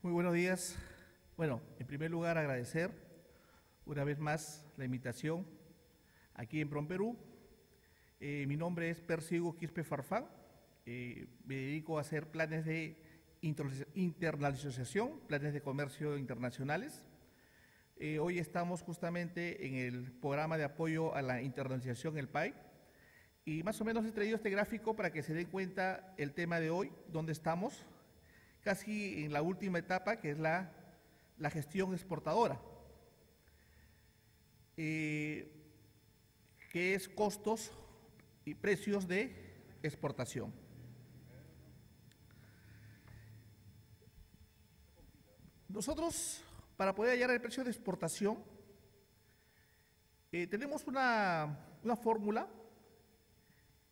Muy buenos días. Bueno, en primer lugar agradecer una vez más la invitación aquí en PROMPERÚ. Mi nombre es Persigo Quispe Farfán. Me dedico a hacer planes de internacionalización, planes de comercio internacionales. Hoy estamos justamente en el programa de apoyo a la internacionalización, el PAI, y más o menos he traído este gráfico para que se den cuenta el tema de hoy, dónde estamos, casi en la última etapa, que es la gestión exportadora, que es costos y precios de exportación. Nosotros, para poder hallar el precio de exportación, tenemos una fórmula,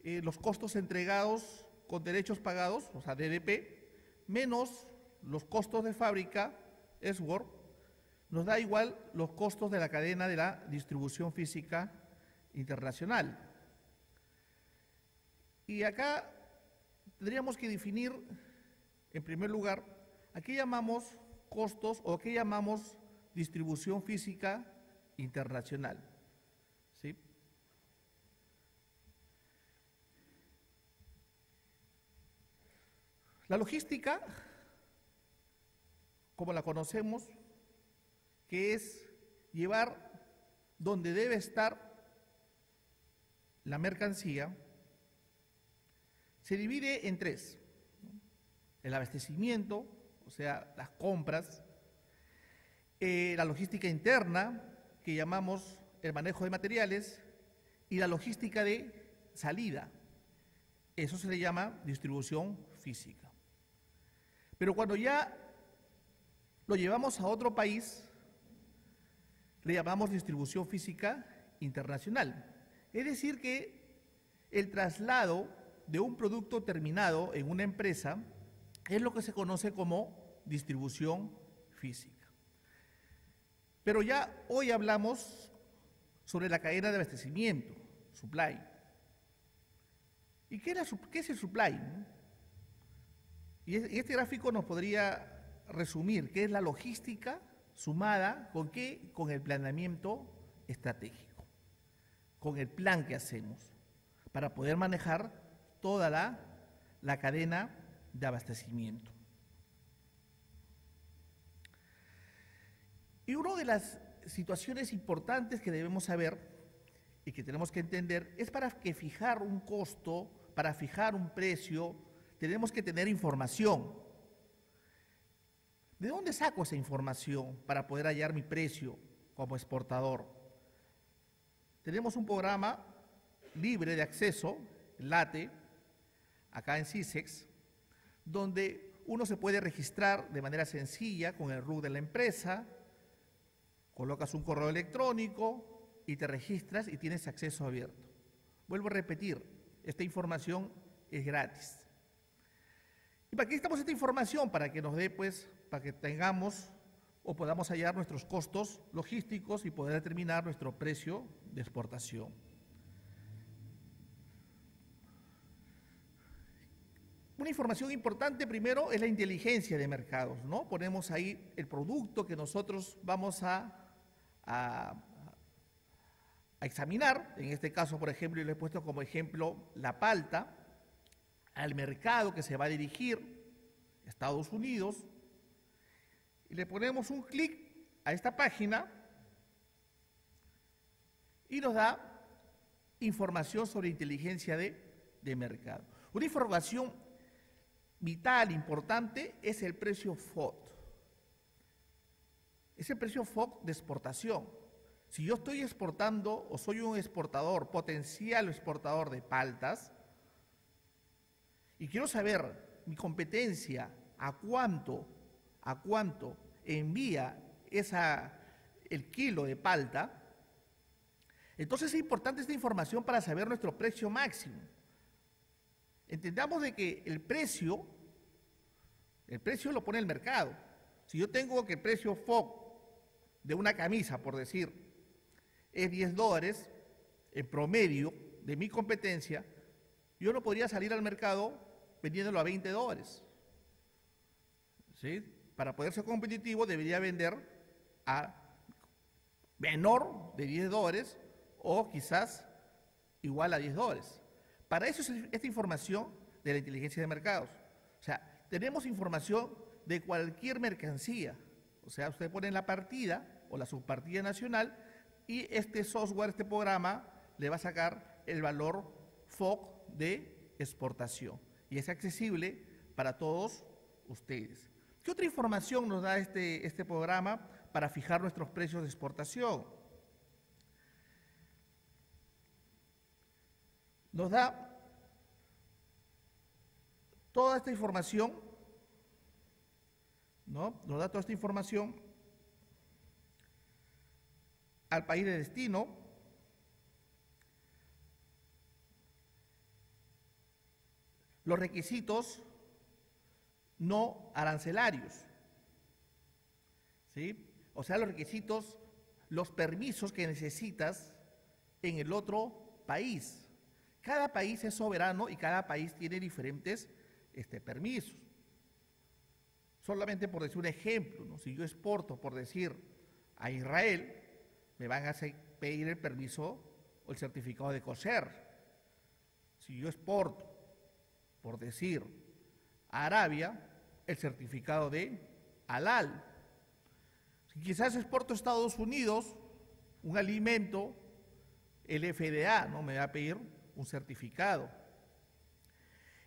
los costos entregados con derechos pagados, o sea, DDP, menos los costos de fábrica, SWORD, nos da igual los costos de la cadena de la distribución física internacional. Y acá tendríamos que definir, en primer lugar, a qué llamamos costos o qué llamamos distribución física internacional. ¿Sí? La logística, como la conocemos, que es llevar donde debe estar la mercancía, se divide en tres: el abastecimiento, o sea, las compras, la logística interna, que llamamos el manejo de materiales, y la logística de salida. Eso se le llama distribución física. Pero cuando ya lo llevamos a otro país, le llamamos distribución física internacional. Es decir que el traslado de un producto terminado en una empresa es lo que se conoce como distribución física. Pero ya hoy hablamos sobre la cadena de abastecimiento, supply. ¿Y qué es el supply? Y este gráfico nos podría resumir qué es la logística sumada con qué, con el planeamiento estratégico, con el plan que hacemos para poder manejar toda la cadena de abastecimiento. Y una de las situaciones importantes que debemos saber y que tenemos que entender es para que fijar un costo, para fijar un precio, tenemos que tener información. ¿De dónde saco esa información para poder hallar mi precio como exportador? Tenemos un programa libre de acceso, LATE, acá en CISEX, donde uno se puede registrar de manera sencilla con el RUC de la empresa, colocas un correo electrónico y te registras y tienes acceso abierto. Vuelvo a repetir, esta información es gratis. ¿Y para qué necesitamos esta información? Para que nos dé, pues, para que tengamos o podamos hallar nuestros costos logísticos y poder determinar nuestro precio de exportación. Una información importante primero es la inteligencia de mercados, ¿no? Ponemos ahí el producto que nosotros vamos a examinar. En este caso, por ejemplo, yo le he puesto como ejemplo la palta, al mercado que se va a dirigir, Estados Unidos, y le ponemos un clic a esta página y nos da información sobre inteligencia de mercado. Una información vital, importante, es el precio FOB. Es el precio FOB de exportación. Si yo estoy exportando o soy un exportador, potencial exportador de paltas, y quiero saber mi competencia a cuánto envía el kilo de palta, entonces es importante esta información para saber nuestro precio máximo. Entendamos de que el precio lo pone el mercado. Si yo tengo que el precio FOB de una camisa, por decir, es $10 en promedio de mi competencia, yo no podría salir al mercado vendiéndolo a $20. ¿Sí? para poder ser competitivo debería vender a menor de $10 o quizás igual a $10. Para eso es esta información de la inteligencia de mercados. O sea, tenemos información de cualquier mercancía. O sea, usted pone la partida o la subpartida nacional y este software, este programa, le va a sacar el valor FOB de exportación. Y es accesible para todos ustedes. ¿Qué otra información nos da este programa para fijar nuestros precios de exportación? Nos da toda esta información, ¿no? Nos da toda esta información al país de destino, los requisitos no arancelarios, ¿sí? O sea, los requisitos, los permisos que necesitas en el otro país. Cada país es soberano y cada país tiene diferentes permisos. Solamente por decir un ejemplo, ¿no? Si yo exporto, por decir, a Israel, me van a pedir el permiso o el certificado de kosher. Si yo exporto, por decir, a Arabia, el certificado de halal. Si quizás exporto a Estados Unidos un alimento, el FDA, ¿no? Me va a pedir un certificado.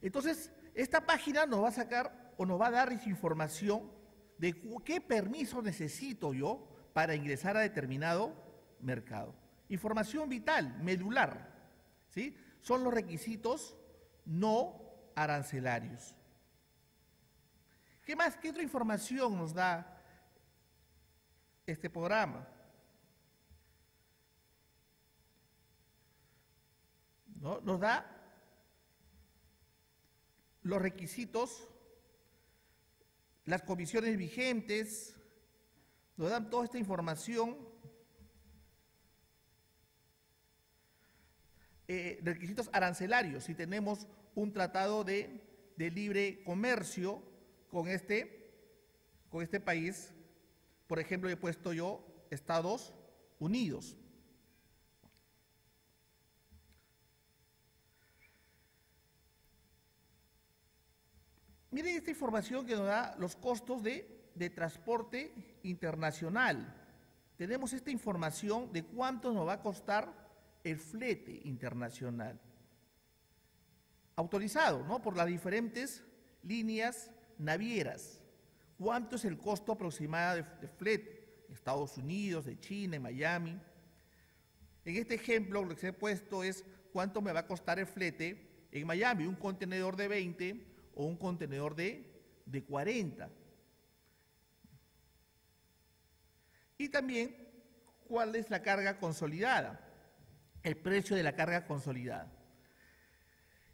Entonces, esta página nos va a sacar o nos va a dar esa información de qué permiso necesito yo para ingresar a determinado mercado. Información vital, medular, ¿sí? Son los requisitos no arancelarios. ¿Qué más? ¿Qué otra información nos da este programa? ¿No? Nos da los requisitos, las comisiones vigentes, nos dan toda esta información, requisitos arancelarios, si tenemos un tratado de libre comercio con este país, por ejemplo, he puesto yo Estados Unidos. Miren esta información que nos da los costos de transporte internacional. Tenemos esta información de cuánto nos va a costar el flete internacional. Autorizado, ¿no? Por las diferentes líneas navieras. ¿Cuánto es el costo aproximado de flete? Estados Unidos, de China, en Miami. En este ejemplo, lo que he puesto es cuánto me va a costar el flete en Miami, un contenedor de 20 o un contenedor de 40. Y también, ¿cuál es la carga consolidada? El precio de la carga consolidada.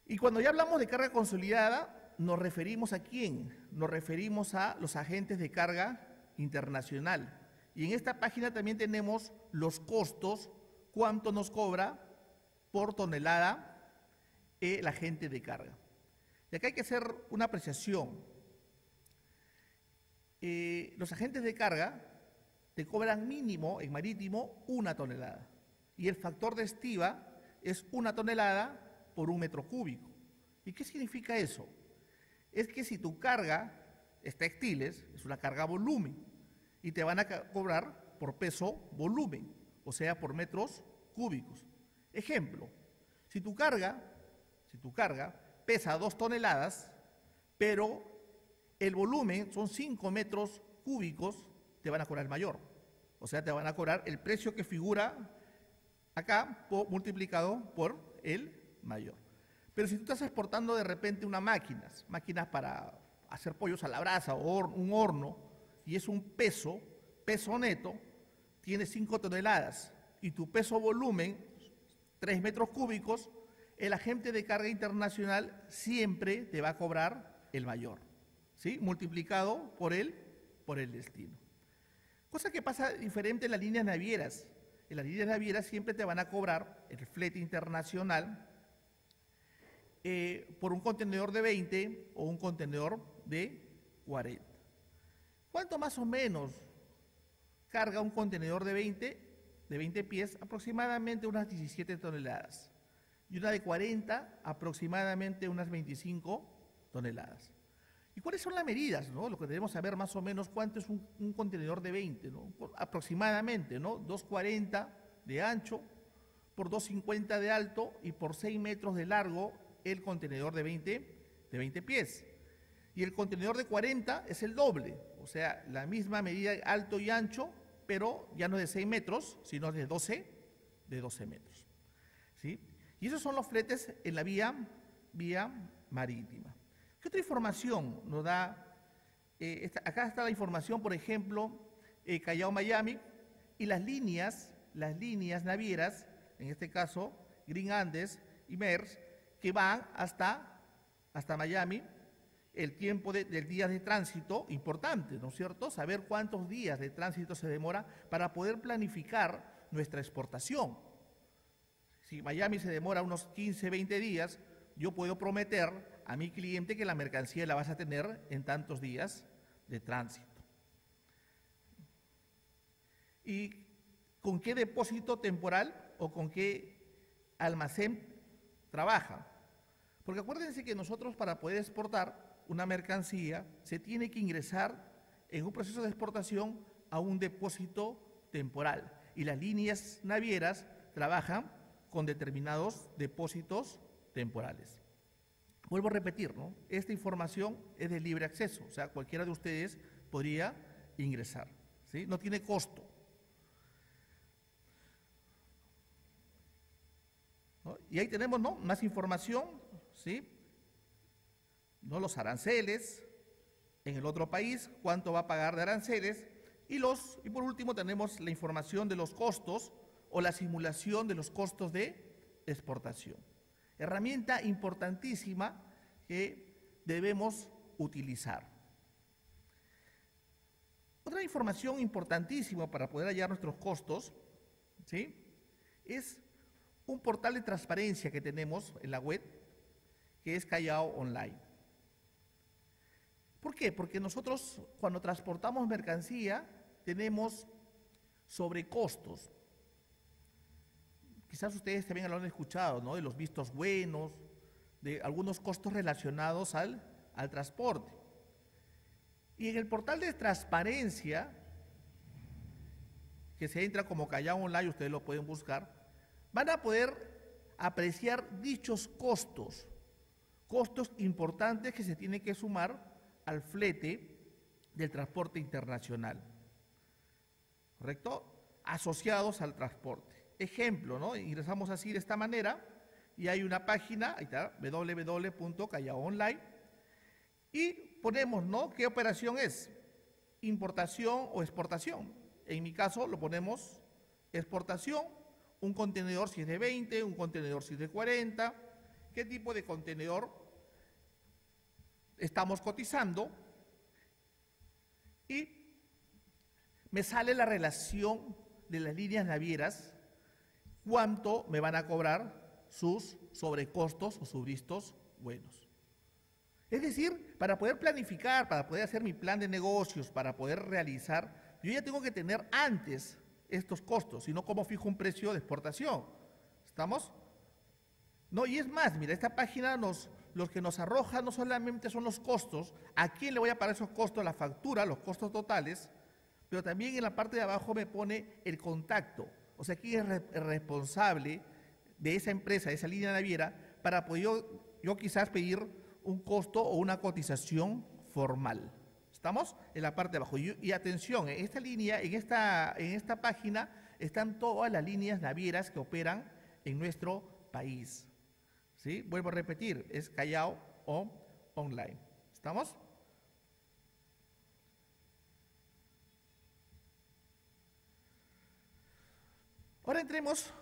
Y cuando ya hablamos de carga consolidada, ¿nos referimos a quién? Nos referimos a los agentes de carga internacional. Y en esta página también tenemos los costos, cuánto nos cobra por tonelada el agente de carga. Y acá hay que hacer una apreciación. Los agentes de carga te cobran mínimo en marítimo 1 tonelada. Y el factor de estiva es 1 tonelada por 1 metro cúbico. ¿Y qué significa eso? Es que si tu carga es textiles, es una carga volumen, y te van a cobrar por peso volumen, o sea, por metros cúbicos. Ejemplo, si tu carga pesa 2 toneladas, pero el volumen son 5 metros cúbicos, te van a cobrar el mayor. O sea, te van a cobrar el precio que figura acá multiplicado por el mayor. Pero si tú estás exportando de repente unas máquinas para hacer pollos a la brasa o un horno, y es un peso neto, tiene 5 toneladas, y tu peso volumen, 3 metros cúbicos, el agente de carga internacional siempre te va a cobrar el mayor, ¿sí? Multiplicado por el destino. Cosa que pasa diferente en las líneas navieras. En las líneas navieras siempre te van a cobrar el flete internacional por un contenedor de 20 o un contenedor de 40. ¿Cuánto más o menos carga un contenedor de 20 pies? Aproximadamente unas 17 toneladas. Y una de 40, aproximadamente unas 25 toneladas. ¿Y cuáles son las medidas, no? Lo que debemos saber más o menos cuánto es un contenedor de 20, ¿no? Aproximadamente, ¿no? 2,40 de ancho por 2,50 de alto y por 6 metros de largo el contenedor de 20 pies. Y el contenedor de 40 es el doble, o sea, la misma medida alto y ancho, pero ya no de 6 metros, sino de 12 metros. ¿Sí? Y esos son los fletes en la vía marítima. ¿Qué otra información nos da? Acá está la información, por ejemplo, Callao-Miami y las líneas navieras, en este caso Green Andes y Maersk, que van hasta Miami. El tiempo del día de tránsito, importante, ¿no es cierto? Saber cuántos días de tránsito se demora para poder planificar nuestra exportación. Si Miami se demora unos 15, 20 días, yo puedo prometer a mi cliente que la mercancía la vas a tener en tantos días de tránsito. ¿Y con qué depósito temporal o con qué almacén trabaja? Porque acuérdense que nosotros, para poder exportar una mercancía, se tiene que ingresar en un proceso de exportación a un depósito temporal. Y las líneas navieras trabajan con determinados depósitos temporales. Vuelvo a repetir, ¿no? Esta información es de libre acceso, o sea, cualquiera de ustedes podría ingresar, ¿sí? No tiene costo, ¿no? Y ahí tenemos, ¿no?, más información, ¿sí? ¿No? Los aranceles en el otro país, cuánto va a pagar de aranceles, y por último tenemos la información de los costos o la simulación de los costos de exportación. Herramienta importantísima que debemos utilizar. Otra información importantísima para poder hallar nuestros costos, ¿sí?, es un portal de transparencia que tenemos en la web, que es Callao Online. ¿Por qué? Porque nosotros, cuando transportamos mercancía, tenemos sobrecostos. Quizás ustedes también lo han escuchado, ¿no?, de los vistos buenos, de algunos costos relacionados al transporte. Y en el portal de transparencia, que se entra como Callao Online, ustedes lo pueden buscar, van a poder apreciar dichos costos importantes que se tienen que sumar al flete del transporte internacional, ¿correcto?, asociados al transporte. Ejemplo, ¿no?, ingresamos así de esta manera y hay una página, ahí está, www.callaoonline, y ponemos, ¿no?, qué operación es, importación o exportación. En mi caso lo ponemos exportación, un contenedor si es de 20, un contenedor si es de 40, qué tipo de contenedor estamos cotizando, y me sale la relación de las líneas navieras, cuánto me van a cobrar sus sobrecostos o sus vistos buenos. Es decir, para poder planificar, para poder hacer mi plan de negocios, para poder realizar, yo ya tengo que tener antes estos costos, sino cómo fijo un precio de exportación. ¿Estamos? No, y es más, mira, esta página los que nos arroja no solamente son los costos, a quién le voy a pagar esos costos, la factura, los costos totales, pero también en la parte de abajo me pone el contacto, o sea, quién es el responsable de esa empresa, de esa línea naviera, para poder yo quizás pedir un costo o una cotización formal. ¿Estamos? En la parte de abajo. Y atención, en esta línea, en esta página, están todas las líneas navieras que operan en nuestro país. ¿Sí? Vuelvo a repetir, es Callao Online. ¿Estamos? Ahora entremos,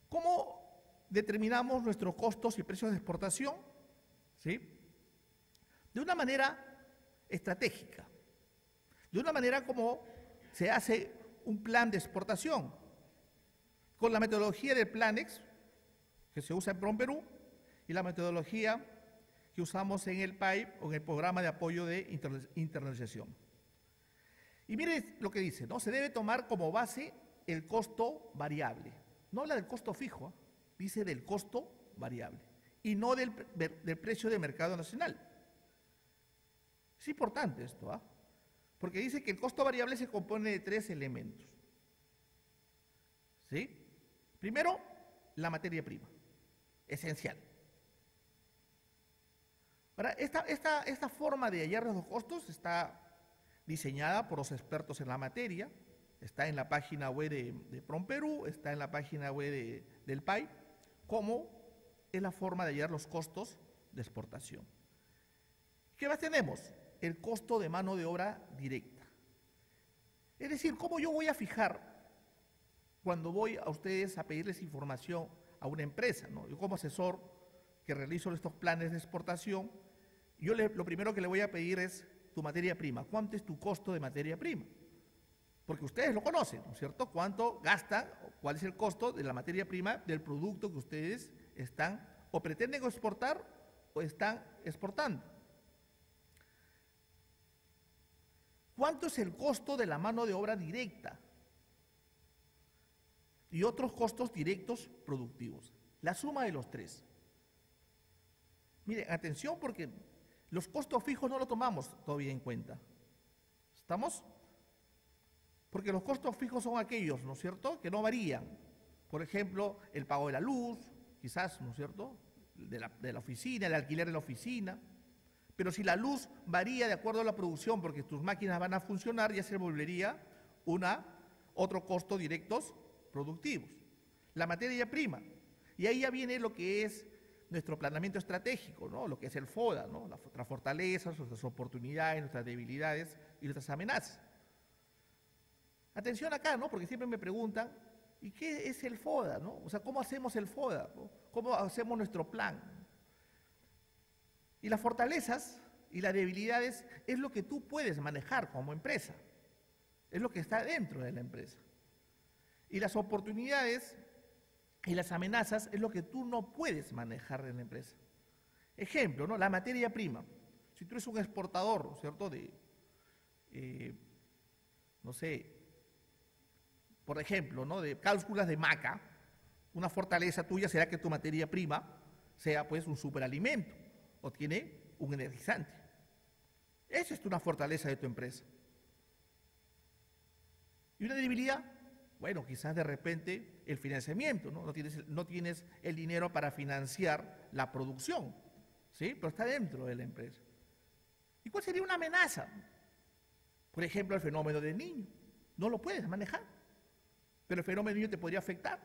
¿cómo determinamos nuestros costos y precios de exportación? ¿Sí? De una manera estratégica, de una manera como se hace un plan de exportación, con la metodología del Planex, que se usa en PROMPERÚ, y la metodología que usamos en el PAIP o en el Programa de Apoyo de Internacionalización. Y mire lo que dice, ¿no? Se debe tomar como base el costo variable. No habla del costo fijo, dice del costo variable y no del precio de mercado nacional. Es importante esto, porque dice que el costo variable se compone de 3 elementos. ¿Sí? Primero, la materia prima, esencial. Ahora, esta forma de hallar los costos está diseñada por los expertos en la materia, está en la página web de PROMPERÚ, está en la página web del PAI, como es la forma de hallar los costos de exportación. ¿Qué más tenemos? El costo de mano de obra directa. Es decir, ¿cómo yo voy a fijar cuando voy a ustedes a pedirles información a una empresa, ¿no? Yo como asesor que realizo estos planes de exportación, lo primero que le voy a pedir es tu materia prima. ¿Cuánto es tu costo de materia prima? Porque ustedes lo conocen, ¿no es cierto? ¿Cuánto gastan, cuál es el costo de la materia prima del producto que ustedes están o pretenden exportar o están exportando? ¿Cuánto es el costo de la mano de obra directa? Y otros costos directos productivos. La suma de los 3. Miren, atención porque los costos fijos no lo tomamos todavía en cuenta. ¿Estamos? Porque los costos fijos son aquellos, ¿no es cierto?, que no varían. Por ejemplo, el pago de la luz, quizás, ¿no es cierto?, de la oficina, el alquiler de la oficina. Pero si la luz varía de acuerdo a la producción, porque tus máquinas van a funcionar, ya se volvería otro costo directos productivos. La materia prima. Y ahí ya viene lo que es nuestro planeamiento estratégico, ¿no? Lo que es el FODA, ¿no? Nuestras fortalezas, nuestras oportunidades, nuestras debilidades y nuestras amenazas. Atención acá, ¿no? Porque siempre me preguntan, ¿y qué es el FODA, no? O sea, ¿cómo hacemos el FODA, ¿no? ¿Cómo hacemos nuestro plan? Y las fortalezas y las debilidades es lo que tú puedes manejar como empresa, es lo que está dentro de la empresa. Y las oportunidades y las amenazas es lo que tú no puedes manejar en la empresa. Ejemplo, ¿no? La materia prima. Si tú eres un exportador, ¿cierto?, no sé, por ejemplo, ¿no?, de cápsulas de maca, una fortaleza tuya será que tu materia prima sea pues un superalimento o tiene un energizante. Esa es una fortaleza de tu empresa. Y una debilidad, bueno, quizás de repente el financiamiento, ¿no? No tienes el dinero para financiar la producción, ¿sí? Pero está dentro de la empresa. ¿Y cuál sería una amenaza? Por ejemplo, el fenómeno del niño. No lo puedes manejar, pero el fenómeno del niño te podría afectar.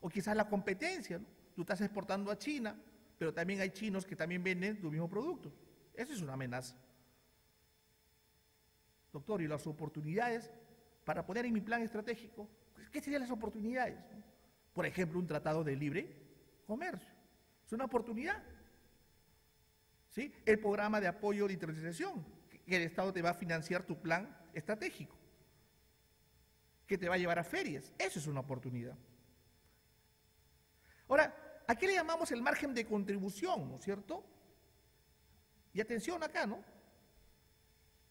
O quizás la competencia, ¿no? Tú estás exportando a China, pero también hay chinos que también venden tu mismo producto. Eso es una amenaza. Doctor, ¿y las oportunidades para poner en mi plan estratégico? ¿Qué serían las oportunidades? Por ejemplo, un tratado de libre comercio. Es una oportunidad. ¿Sí? El programa de apoyo de internacionalización, que el Estado te va a financiar tu plan estratégico, que te va a llevar a ferias. Eso es una oportunidad. Ahora, ¿a qué le llamamos el margen de contribución, no es cierto? Y atención acá, ¿no?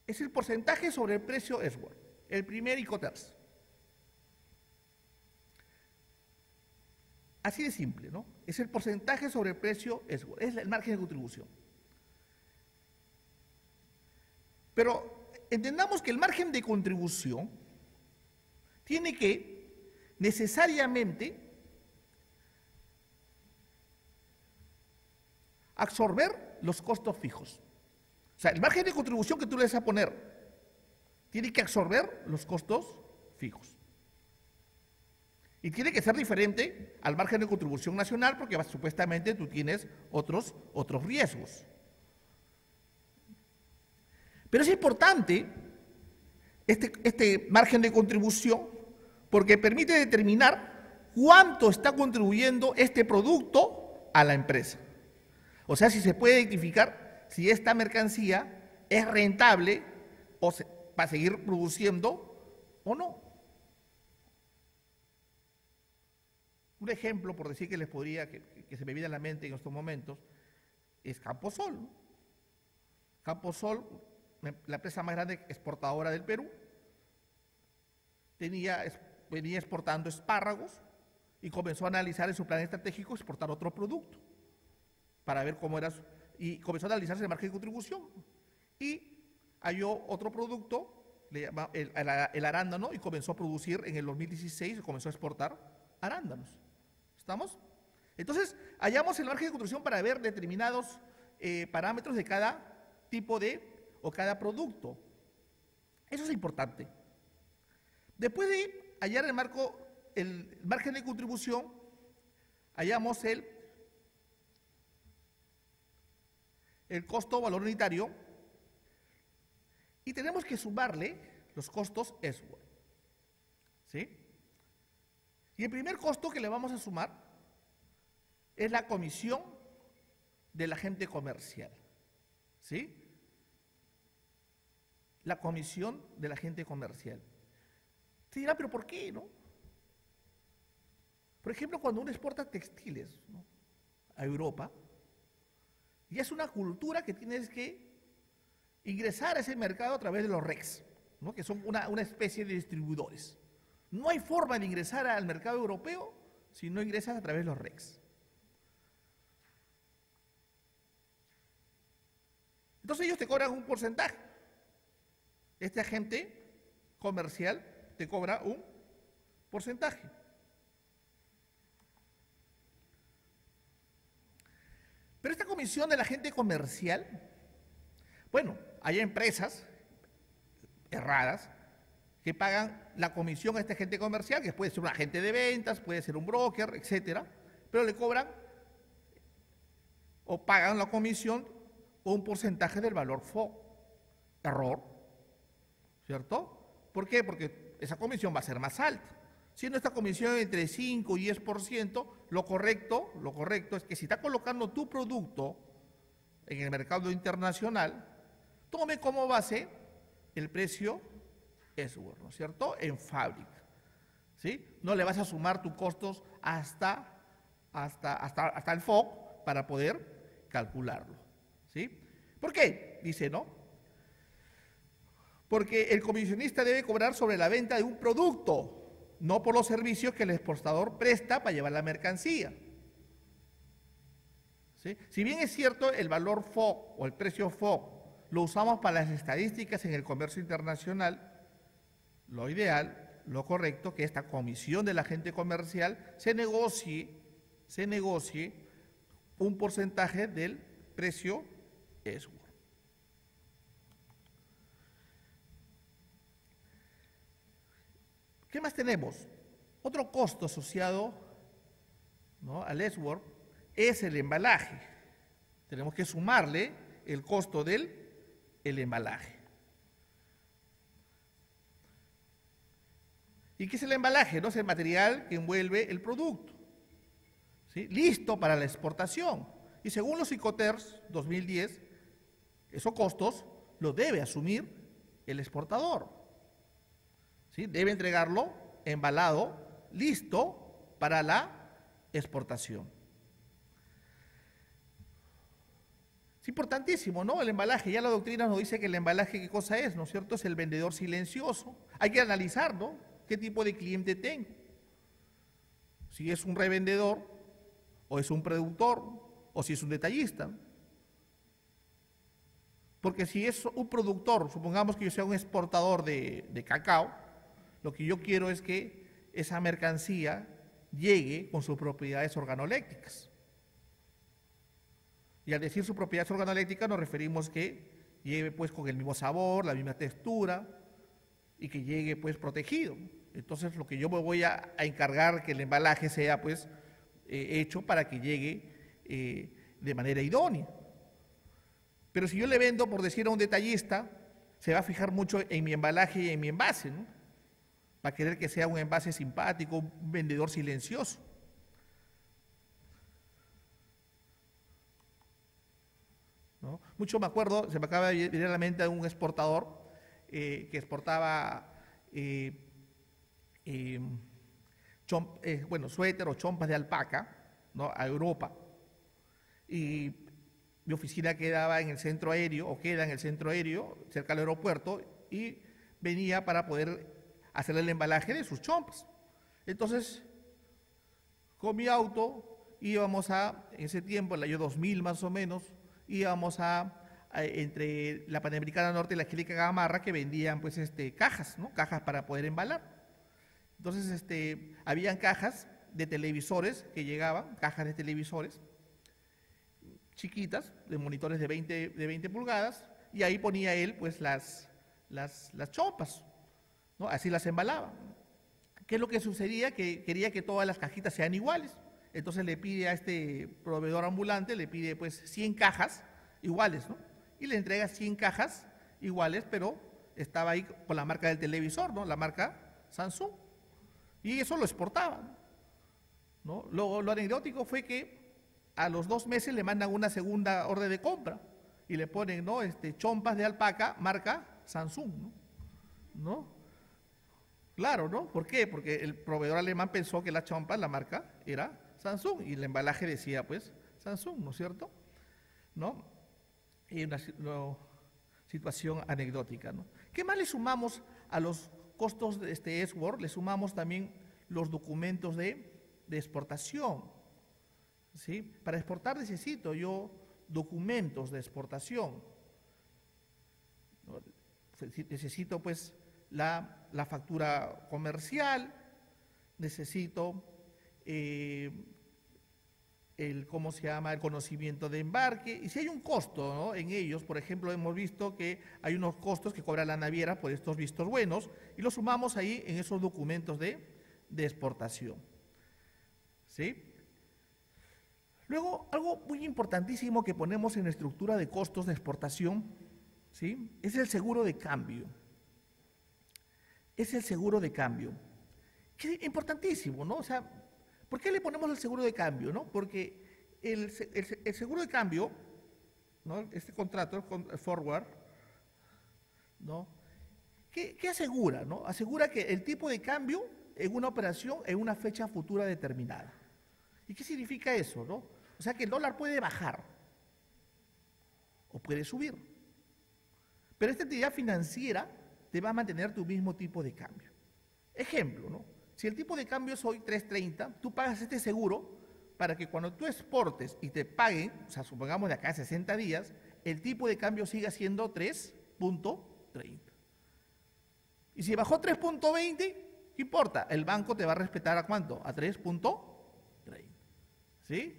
Es el porcentaje sobre el precio Esward, el primer Incoterms. Así de simple, ¿no? Es el porcentaje sobre el precio Esward, es el margen de contribución. Pero entendamos que el margen de contribución tiene que necesariamente absorber los costos fijos. O sea, el margen de contribución que tú le vas a poner tiene que absorber los costos fijos. Y tiene que ser diferente al margen de contribución nacional porque supuestamente tú tienes otros riesgos. Pero es importante este margen de contribución porque permite determinar cuánto está contribuyendo este producto a la empresa. O sea, si se puede identificar si esta mercancía es rentable o va a seguir produciendo o no. Un ejemplo, por decir que les podría, que se me viene a la mente en estos momentos, es Camposol, ¿no? Camposol, la empresa más grande exportadora del Perú, venía exportando espárragos y comenzó a analizar en su plan estratégico exportar otro producto para ver cómo era, y comenzó a analizarse el margen de contribución y halló otro producto, el arándano, y comenzó a producir en el 2016, comenzó a exportar arándanos. ¿Estamos? Entonces, hallamos el margen de contribución para ver determinados parámetros de cada tipo o cada producto. Eso es importante. Después de hallar el margen de contribución, hallamos el costo valor unitario y tenemos que sumarle los costos Ellsworth. ¿Sí? Y el primer costo que le vamos a sumar es la comisión del agente comercial. ¿Sí? La comisión del agente comercial. Se dirá, ¿pero por qué, no? Por ejemplo, cuando uno exporta textiles, ¿no?, a Europa, ya es una cultura que tienes que ingresar a ese mercado a través de los RECs, ¿no?, que son una especie de distribuidores. No hay forma de ingresar al mercado europeo si no ingresas a través de los RECs. Entonces ellos te cobran un porcentaje. Este agente comercial te cobra un porcentaje. Pero esta comisión del agente comercial, bueno, hay empresas erradas que pagan la comisión a este agente comercial, que puede ser un agente de ventas, puede ser un broker, etcétera, pero le cobran o pagan la comisión o un porcentaje del valor FOB. Error, ¿cierto? ¿Por qué? Porque esa comisión va a ser más alta. Siendo esta comisión entre 5 y 10%, lo correcto es que si está colocando tu producto en el mercado internacional, tome como base el precio Ellsworth, ¿no es cierto?, en fábrica. ¿Sí? No le vas a sumar tus costos hasta el FOB para poder calcularlo. ¿Sí? ¿Por qué? Dice, ¿no? Porque el comisionista debe cobrar sobre la venta de un producto, no por los servicios que el exportador presta para llevar la mercancía. ¿Sí? Si bien es cierto, el valor FOB o el precio FOB lo usamos para las estadísticas en el comercio internacional, lo ideal, lo correcto, que esta comisión del agente comercial se negocie un porcentaje del precio Ellsworth. ¿Qué más tenemos? Otro costo asociado, ¿no?, al Ellsworth es el embalaje. Tenemos que sumarle el costo del embalaje. ¿Y qué es el embalaje? No es el material que envuelve el producto, ¿sí?, listo para la exportación. Y según los Incoterms 2010, esos costos los debe asumir el exportador. ¿Sí? Debe entregarlo embalado, listo para la exportación. Es importantísimo, ¿no?, el embalaje. Ya la doctrina nos dice que el embalaje, ¿qué cosa es?, ¿no es cierto? Es el vendedor silencioso. Hay que analizar, ¿no?, qué tipo de cliente tengo. Si es un revendedor, o es un productor, o si es un detallista. Porque si es un productor, supongamos que yo sea un exportador de cacao, lo que yo quiero es que esa mercancía llegue con sus propiedades organolépticas. Y al decir sus propiedades organolépticas nos referimos que llegue pues con el mismo sabor, la misma textura y que llegue pues protegido. Entonces lo que yo me voy a encargar que el embalaje sea pues hecho para que llegue de manera idónea. Pero si yo le vendo, por decir, a un detallista, se va a fijar mucho en mi embalaje y en mi envase, ¿no? Va a querer que sea un envase simpático, un vendedor silencioso. ¿No? Mucho me acuerdo, se me acaba de venir a la mente un exportador que exportaba suéter o chompas de alpaca, ¿no?, a Europa. Y mi oficina quedaba en el centro aéreo, o queda en el centro aéreo, cerca del aeropuerto, y venía para poder hacer el embalaje de sus chompas. Entonces, con mi auto íbamos en ese tiempo, en el año 2000 más o menos, íbamos entre la Panamericana Norte y la Angélica Gamarra, que vendían pues cajas, ¿no? Cajas para poder embalar. Entonces, habían cajas de televisores que llegaban, cajas de televisores chiquitas, de monitores de 20 pulgadas, y ahí ponía él pues las chompas, ¿no? Así las embalaba. ¿Qué es lo que sucedía? Que quería que todas las cajitas sean iguales. Entonces le pide a este proveedor ambulante, le pide pues 100 cajas iguales, ¿no? Y le entrega 100 cajas iguales, pero estaba ahí con la marca del televisor, ¿no? La marca Samsung. Y eso lo exportaba, ¿no? Lo anecdótico fue que a los 2 meses le mandan una segunda orden de compra y le ponen, ¿no? Chompas de alpaca, marca Samsung, ¿no? Claro, ¿no? ¿Por qué? Porque el proveedor alemán pensó que la chompa, la marca, era Samsung y el embalaje decía, pues, Samsung, ¿no es cierto? ¿No? Y una situación anecdótica, ¿no? ¿Qué más le sumamos a los costos de este Esword? Le sumamos también los documentos de exportación, ¿sí? Para exportar necesito yo documentos de exportación, ¿no? Necesito, pues, la factura comercial, necesito ¿cómo se llama?, el conocimiento de embarque, y si hay un costo, ¿no?, en ellos. Por ejemplo, hemos visto que hay unos costos que cobra la naviera por estos vistos buenos, y los sumamos ahí en esos documentos de exportación, ¿sí? Luego, algo muy importantísimo que ponemos en la estructura de costos de exportación, ¿sí?, es el seguro de cambio. Es el seguro de cambio, que es importantísimo, ¿no? O sea, ¿por qué le ponemos el seguro de cambio, no? Porque el seguro de cambio, ¿no?, este contrato, el forward, ¿no?, ¿qué asegura, no? Asegura que el tipo de cambio en una operación en una fecha futura determinada. ¿Y qué significa eso, no? O sea, que el dólar puede bajar o puede subir, pero esta entidad financiera te va a mantener tu mismo tipo de cambio. Ejemplo, ¿no? Si el tipo de cambio es hoy 3.30, tú pagas este seguro para que cuando tú exportes y te paguen, o sea, supongamos de acá a 60 días, el tipo de cambio siga siendo 3.30. Y si bajó 3.20, ¿qué importa? El banco te va a respetar ¿a cuánto? A 3.30. ¿Sí?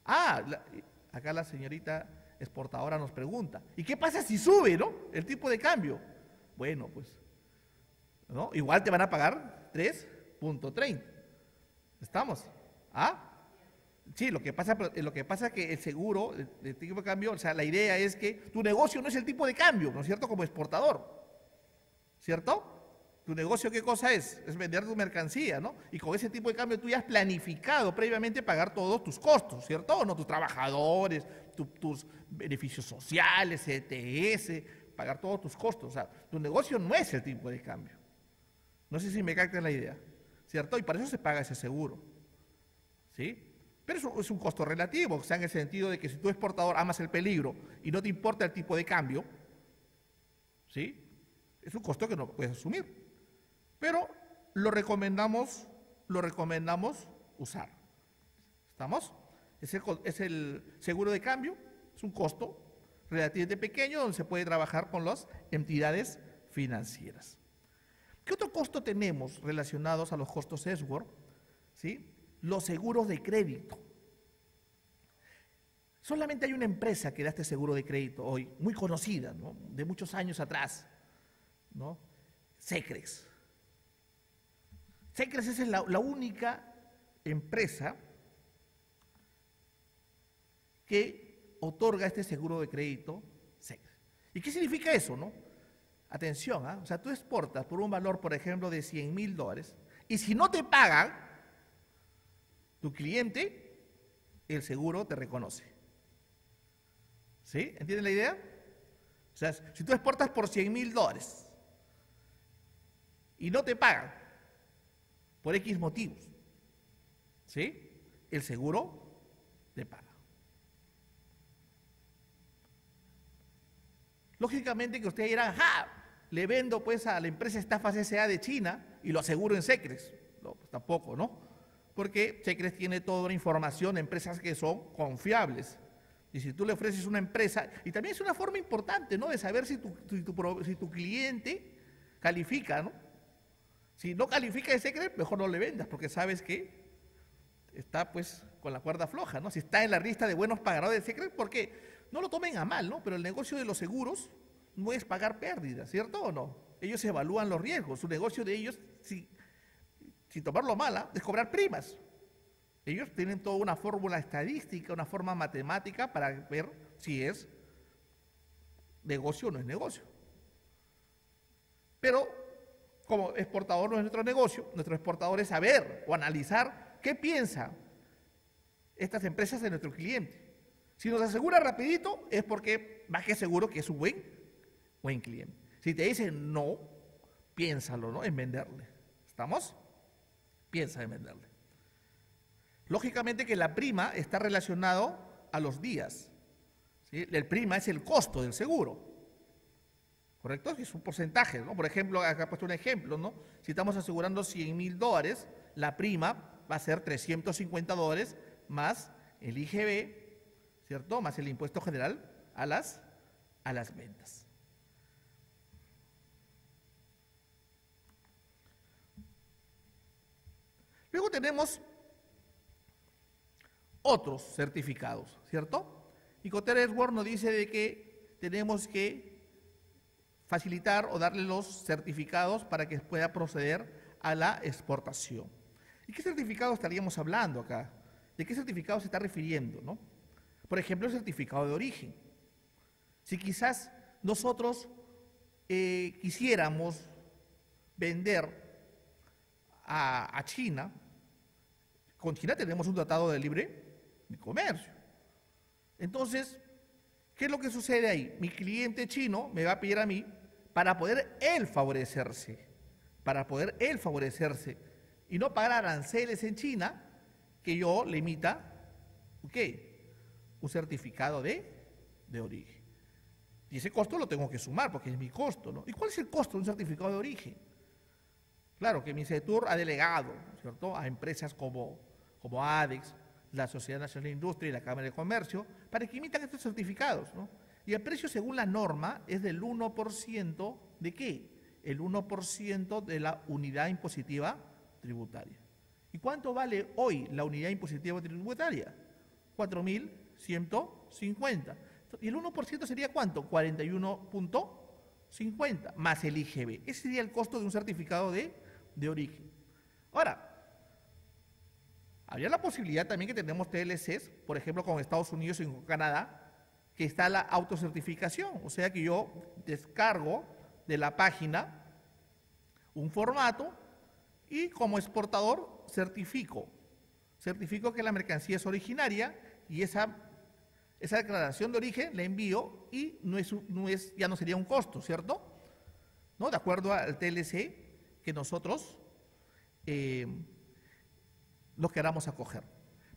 Acá la señorita exportadora nos pregunta, ¿y qué pasa si sube, no?, el tipo de cambio? Bueno, pues, ¿no?, igual te van a pagar 3.30. ¿Estamos? Sí, lo que pasa es que el seguro de tipo de cambio, o sea, la idea es que tu negocio no es el tipo de cambio, ¿no es cierto?, como exportador, ¿cierto? Tu negocio, ¿qué cosa es? Es vender tu mercancía, ¿no? Y con ese tipo de cambio tú ya has planificado previamente pagar todos tus costos, ¿cierto? ¿No? Tus trabajadores, tus beneficios sociales, ETS, pagar todos tus costos. O sea, tu negocio no es el tipo de cambio. No sé si me captan la idea, ¿cierto? Y para eso se paga ese seguro, ¿sí? Pero eso es un costo relativo, o sea, en el sentido de que si tú exportador amas el peligro y no te importa el tipo de cambio, ¿sí?, es un costo que no puedes asumir. Pero lo recomendamos usar. ¿Estamos? Es el seguro de cambio, es un costo relativamente pequeño donde se puede trabajar con las entidades financieras. ¿Qué otro costo tenemos relacionados a los costos Esword? ¿Sí? Los seguros de crédito. Solamente hay una empresa que da este seguro de crédito hoy, muy conocida, ¿no?, de muchos años atrás, ¿no?, Secrex. Secrex es la única empresa que otorga este seguro de crédito Secrex. ¿Y qué significa eso, no? Atención, o sea, tú exportas por un valor, por ejemplo, de $100.000 y si no te pagan, tu cliente, el seguro te reconoce. ¿Sí? ¿Entienden la idea? O sea, si tú exportas por $100.000 y no te pagan por X motivos, ¿sí?, el seguro te paga. Lógicamente que ustedes dirán, le vendo pues a la empresa Estafas S.A. de China y lo aseguro en Secres. No, pues tampoco, ¿no? Porque Secres tiene toda una información de empresas que son confiables. Y si tú le ofreces una empresa, y también es una forma importante, ¿no?, de saber si tu cliente califica, ¿no? Si no califica de Secret, mejor no le vendas, porque sabes que está pues con la cuerda floja, ¿no? Si está en la lista de buenos pagadores de Secret, porque no lo tomen a mal, ¿no? Pero el negocio de los seguros no es pagar pérdidas, ¿cierto o no? Ellos evalúan los riesgos. Su negocio de ellos, sin tomarlo mal, es cobrar primas. Ellos tienen toda una fórmula estadística, una forma matemática para ver si es negocio o no es negocio. Pero como exportador no es nuestro negocio, nuestro exportador es saber o analizar qué piensan estas empresas de nuestro cliente. Si nos asegura rapidito es porque más que seguro que es un buen cliente. Si te dicen no, piénsalo, ¿no?, en venderle. ¿Estamos? Piensa en venderle. Lógicamente que la prima está relacionado a los días, ¿sí? El prima es el costo del seguro, ¿correcto? Es un porcentaje, ¿no? Por ejemplo, acá he puesto un ejemplo, ¿no? Si estamos asegurando $100,000, la prima va a ser $350 más el IGB, ¿cierto? Más el impuesto general a las ventas. Luego tenemos otros certificados, ¿cierto? Y Cotter Edward nos dice de que tenemos que facilitar o darle los certificados para que pueda proceder a la exportación. ¿Y qué certificado estaríamos hablando acá? ¿De qué certificado se está refiriendo, no? Por ejemplo, el certificado de origen. Si quizás nosotros quisiéramos vender a China, con China tenemos un tratado de libre comercio. Entonces, ¿qué es lo que sucede ahí? Mi cliente chino me va a pedir a mí para poder él favorecerse y no pagar aranceles en China, que yo le emita, ¿qué?, un certificado de origen. Y ese costo lo tengo que sumar porque es mi costo, ¿no? ¿Y cuál es el costo de un certificado de origen? Claro que MINCETUR ha delegado, ¿cierto?, a empresas como ADEX, la Sociedad Nacional de Industria y la Cámara de Comercio, para que emitan estos certificados, ¿no? Y el precio, según la norma, es del 1% ¿de qué? El 1% de la unidad impositiva tributaria. ¿Y cuánto vale hoy la unidad impositiva tributaria? 4.150. ¿Y el 1% sería cuánto? 41.50 más el IGB. Ese sería el costo de un certificado de origen. Ahora, habría la posibilidad también que tenemos TLCs, por ejemplo, con Estados Unidos y con Canadá, que está la autocertificación, o sea que yo descargo de la página un formato y como exportador certifico que la mercancía es originaria y esa declaración de origen la envío y ya no sería un costo, ¿cierto? ¿No? De acuerdo al TLC que nosotros los queramos acoger.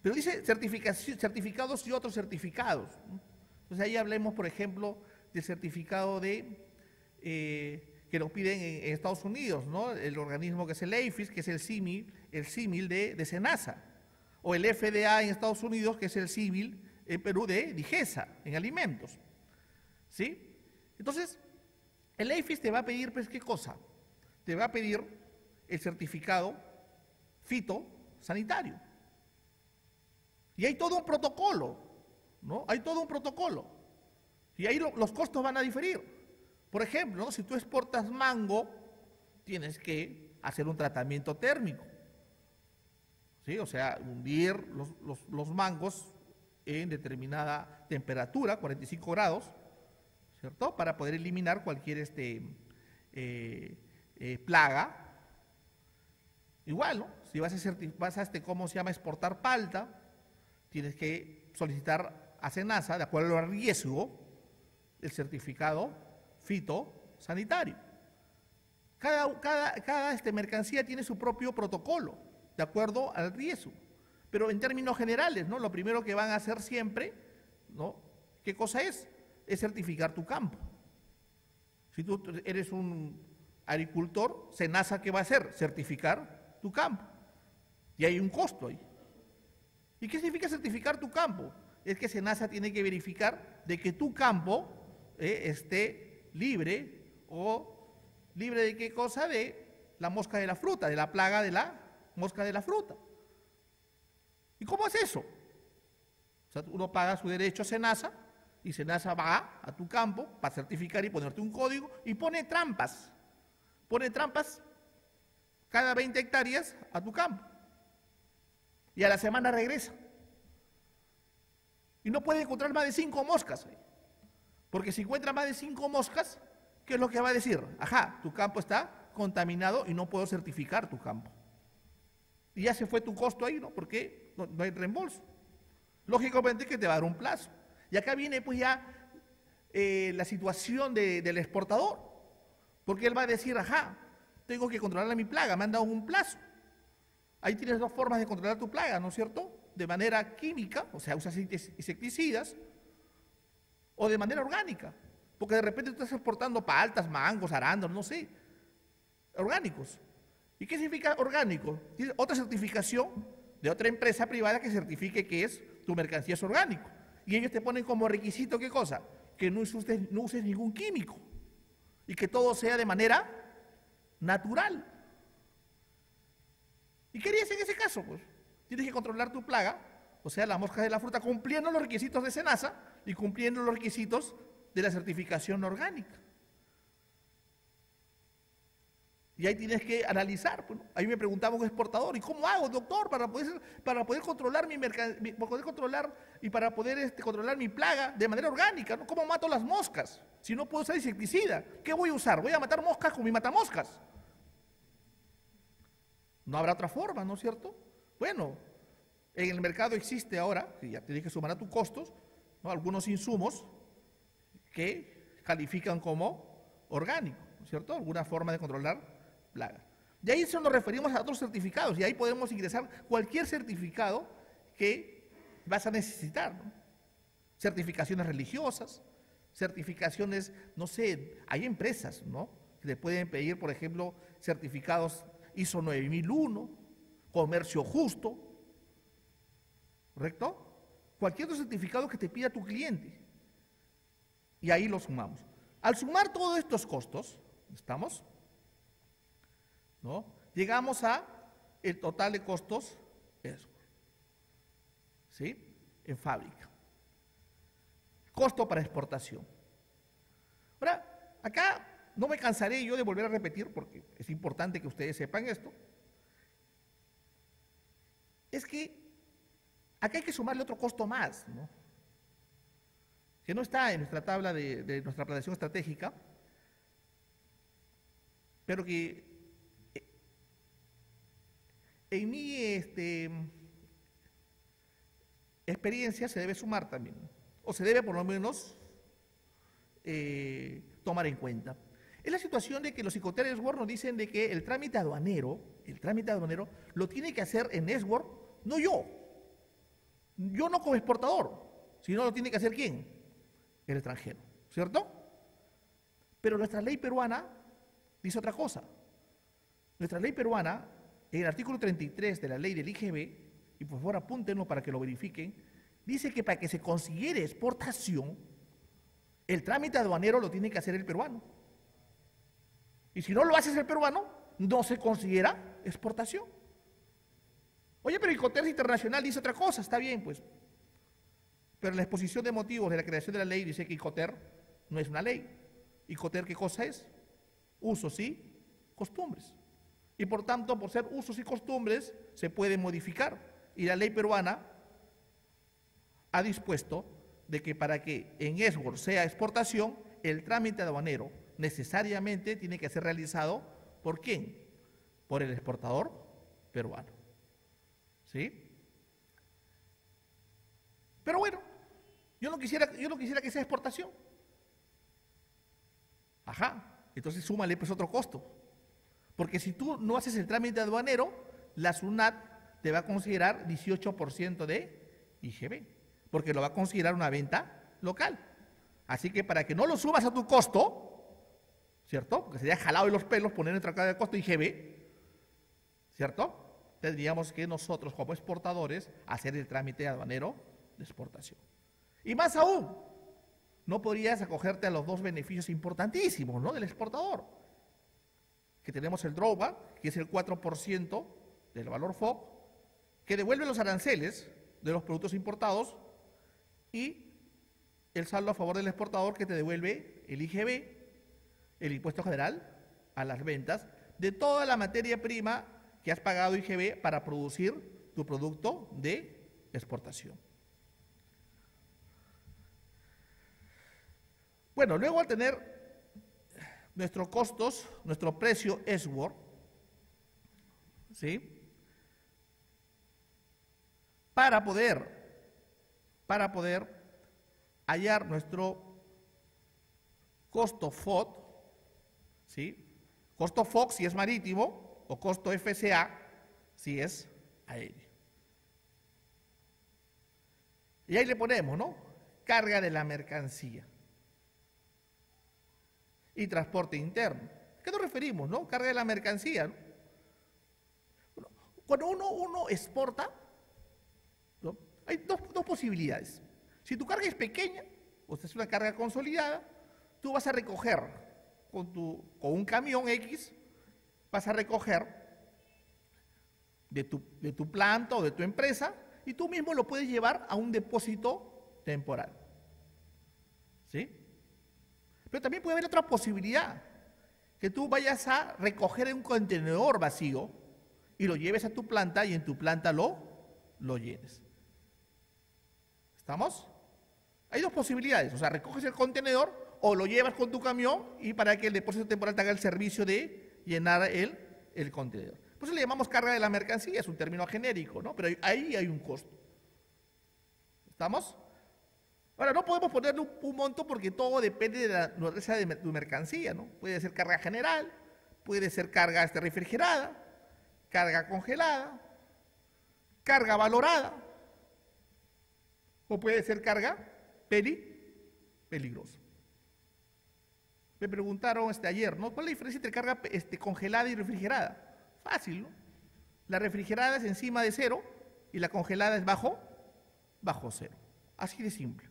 Pero dice certificados y otros certificados, ¿no? Entonces ahí hablemos, por ejemplo, del certificado que nos piden en Estados Unidos, ¿no? El organismo que es el APHIS, que es el símil de SENASA, o el FDA en Estados Unidos, que es el símil en Perú de DIGESA, en alimentos, ¿sí? Entonces, el APHIS te va a pedir, pues, ¿qué cosa? Te va a pedir el certificado fitosanitario. Y hay todo un protocolo, ¿no? Hay todo un protocolo. Y ahí los costos van a diferir. Por ejemplo, ¿no?, si tú exportas mango, tienes que hacer un tratamiento térmico, ¿sí? O sea, hundir los mangos en determinada temperatura, 45 grados, ¿cierto?, para poder eliminar cualquier plaga. Igual, ¿no? Si vas a ¿cómo se llama?, exportar palta, tienes que solicitar a SENASA, de acuerdo al riesgo, el certificado fitosanitario. Cada mercancía tiene su propio protocolo, de acuerdo al riesgo. Pero en términos generales, ¿no?, lo primero que van a hacer siempre, ¿no?, ¿qué cosa es? Es certificar tu campo. Si tú eres un agricultor, SENASA, ¿qué va a hacer? Certificar tu campo. Y hay un costo ahí. ¿Y qué significa certificar tu campo? Es que SENASA tiene que verificar de que tu campo esté libre, o libre de qué cosa, de la mosca de la fruta, de la plaga de la mosca de la fruta. ¿Y cómo es eso? O sea, uno paga su derecho a SENASA y SENASA va a tu campo para certificar y ponerte un código y pone trampas. Pone trampas cada 20 hectáreas a tu campo. Y a la semana regresa. Y no puede encontrar más de 5 moscas. Porque si encuentra más de 5 moscas, ¿qué es lo que va a decir? Ajá, tu campo está contaminado y no puedo certificar tu campo. Y ya se fue tu costo ahí, ¿no? Porque no hay reembolso. Lógicamente que te va a dar un plazo. Y acá viene pues ya la situación del exportador. Porque él va a decir, ajá, tengo que controlar mi plaga, me han dado un plazo. Ahí tienes dos formas de controlar tu plaga, ¿no es cierto? De manera química, o sea, usas insecticidas, o de manera orgánica. Porque de repente tú estás exportando paltas, mangos, arándanos, no sé, orgánicos. ¿Y qué significa orgánico? Tienes otra certificación de otra empresa privada que certifique que tu mercancía es orgánico. Y ellos te ponen como requisito, ¿qué cosa? Que no uses ningún químico y que todo sea de manera natural. ¿Y qué harías en ese caso? Pues tienes que controlar tu plaga, o sea, la mosca de la fruta, cumpliendo los requisitos de SENASA y cumpliendo los requisitos de la certificación orgánica. Y ahí tienes que analizar. Pues, ¿no? Ahí me preguntaba un exportador, ¿y cómo hago, doctor, para poder controlar mi mercancía, para poder controlar y para poder controlar mi plaga de manera orgánica? ¿No? ¿Cómo mato las moscas? Si no puedo usar insecticida, ¿qué voy a usar? ¿Voy a matar moscas con mi matamoscas? No habrá otra forma, ¿no es cierto? Bueno, en el mercado existe ahora, que ya tienes que sumar a tus costos, ¿no? Algunos insumos que califican como orgánicos, ¿no es cierto? Alguna forma de controlar plaga. Y ahí nos referimos a otros certificados, y ahí podemos ingresar cualquier certificado que vas a necesitar, ¿no? Certificaciones religiosas, certificaciones, no sé, hay empresas, ¿no?, que le pueden pedir, por ejemplo, certificados ISO 9001, comercio justo, ¿correcto? Cualquier otro certificado que te pida tu cliente. Y ahí lo sumamos. Al sumar todos estos costos, ¿estamos?, ¿no?, llegamos a el total de costos, ¿sí?, en fábrica. Costo para exportación. Ahora, acá no me cansaré yo de volver a repetir, porque es importante que ustedes sepan esto, es que acá hay que sumarle otro costo más, ¿no?, que no está en nuestra tabla de nuestra planeación estratégica, pero que en mi experiencia se debe sumar también, o se debe por lo menos tomar en cuenta. Es la situación de que los Incoterm Network nos dicen de que el trámite aduanero lo tiene que hacer en Network, no yo. Yo no como exportador, sino lo tiene que hacer ¿quién? El extranjero, ¿cierto? Pero nuestra ley peruana dice otra cosa. Nuestra ley peruana, en el artículo 33 de la ley del IGB, y por favor apúntenlo para que lo verifiquen, dice que para que se considere exportación, el trámite aduanero lo tiene que hacer el peruano. Y si no lo haces el peruano, no se considera exportación. Oye, pero Incoterm Internacional dice otra cosa, está bien, pues. Pero la exposición de motivos de la creación de la ley dice que Incoterm no es una ley. Incoterm, ¿qué cosa es? Usos y costumbres. Y por tanto, por ser usos y costumbres, se puede modificar. Y la ley peruana ha dispuesto de que para que en Network sea exportación, el trámite aduanero necesariamente tiene que ser realizado ¿por quién? Por el exportador peruano. ¿Sí? Pero bueno, yo no quisiera que sea exportación. Ajá, entonces súmale pues otro costo. Porque si tú no haces el trámite aduanero, la SUNAT te va a considerar 18% de IGB, porque lo va a considerar una venta local. Así que para que no lo subas a tu costo, ¿cierto? Porque sería jalado de los pelos poner nuestra carga de costo IGB, ¿cierto? Tendríamos que nosotros como exportadores hacer el trámite aduanero de exportación. Y más aún, no podrías acogerte a los dos beneficios importantísimos, ¿no?, del exportador, que tenemos el drawback, que es el 4% del valor FOB, que devuelve los aranceles de los productos importados, y el saldo a favor del exportador, que te devuelve el IGB, el impuesto general a las ventas, de toda la materia prima que has pagado IGB para producir tu producto de exportación. Bueno, luego al tener nuestros costos, nuestro precio SWOR, ¿sí?, para poder hallar nuestro costo FOB, ¿sí?, costo FOB si es marítimo o costo FCA si es aéreo. Y ahí le ponemos, ¿no?, carga de la mercancía y transporte interno. ¿A qué nos referimos, no? Carga de la mercancía, ¿no? Cuando uno exporta, ¿no?, hay dos posibilidades. Si tu carga es pequeña, o sea, es una carga consolidada, tú vas a recoger con un camión X, vas a recoger de tu planta o de tu empresa, y tú mismo lo puedes llevar a un depósito temporal, ¿sí? Pero también puede haber otra posibilidad, que tú vayas a recoger en un contenedor vacío y lo lleves a tu planta y en tu planta lo llenes. ¿Estamos? Hay dos posibilidades, o sea, recoges el contenedor o lo llevas con tu camión y para que el depósito temporal te haga el servicio de llenar el contenedor. Por eso le llamamos carga de la mercancía, es un término genérico, ¿no? Pero ahí hay un costo. ¿Estamos? Ahora, no podemos ponerle un monto porque todo depende de la naturaleza de tu mercancía, ¿no? Puede ser carga general, puede ser carga refrigerada, carga congelada, carga valorada, o puede ser carga peligrosa. Me preguntaron ayer, ¿no?, ¿cuál es la diferencia entre carga congelada y refrigerada? Fácil, ¿no? La refrigerada es encima de cero y la congelada es bajo cero. Así de simple.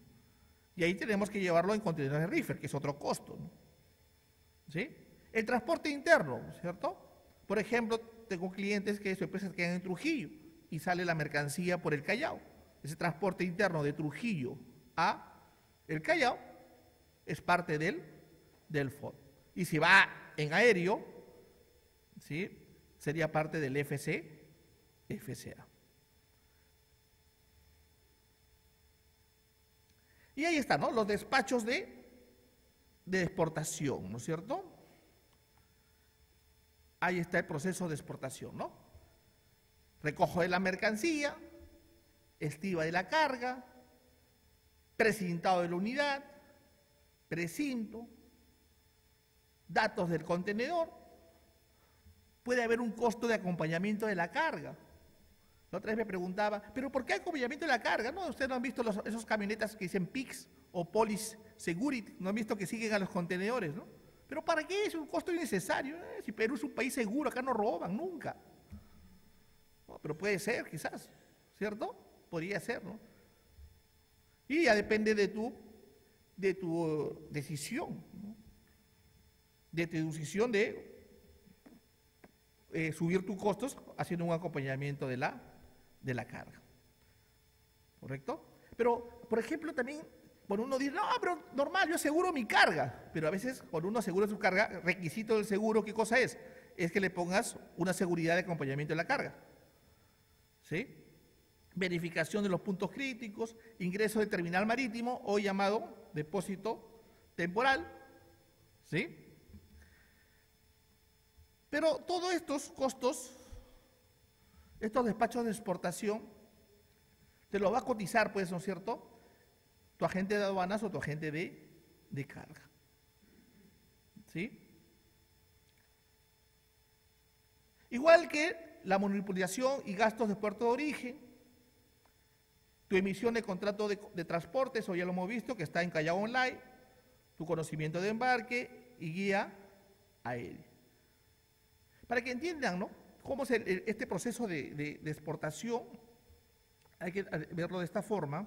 Y ahí tenemos que llevarlo en contenedores de reefer, que es otro costo, ¿no? ¿Sí? El transporte interno, ¿cierto? Por ejemplo, tengo clientes que su empresa quedan en Trujillo y sale la mercancía por el Callao. Ese transporte interno de Trujillo a el Callao es parte del FOB. Y si va en aéreo, ¿sí?, sería parte del FCA. Y ahí están, ¿no?, los despachos de exportación, ¿no es cierto? Ahí está el proceso de exportación, ¿no? Recojo de la mercancía, estiva de la carga, precintado de la unidad, precinto, datos del contenedor. Puede haber un costo de acompañamiento de la carga. La otra vez me preguntaba, ¿pero por qué acompañamiento de la carga? No, ustedes no han visto esos camionetas que dicen PIX o Police Security, no han visto que siguen a los contenedores, ¿no? ¿Pero para qué? Es un costo innecesario. Si Perú es un país seguro, acá no roban nunca. No, pero puede ser, quizás, ¿cierto? Podría ser, ¿no? Y ya depende de tu decisión, ¿no?, de tu decisión de subir tus costos haciendo un acompañamiento de la carga. ¿Correcto? Pero, por ejemplo, también cuando uno dice, no, pero normal, yo aseguro mi carga. Pero a veces cuando uno asegura su carga, requisito del seguro, ¿qué cosa es? Es que le pongas una seguridad de acompañamiento de la carga. ¿Sí? Verificación de los puntos críticos, ingreso del terminal marítimo, hoy llamado depósito temporal. ¿Sí? Pero todos estos costos, estos despachos de exportación, te los va a cotizar, pues, ¿no es cierto?, tu agente de aduanas o tu agente de carga. ¿Sí? Igual que la monopolización y gastos de puerto de origen, tu emisión de contrato de transporte, eso ya lo hemos visto, que está en Callao Online, tu conocimiento de embarque y guía aérea. Para que entiendan, ¿no?, cómo es este proceso de exportación, hay que verlo de esta forma,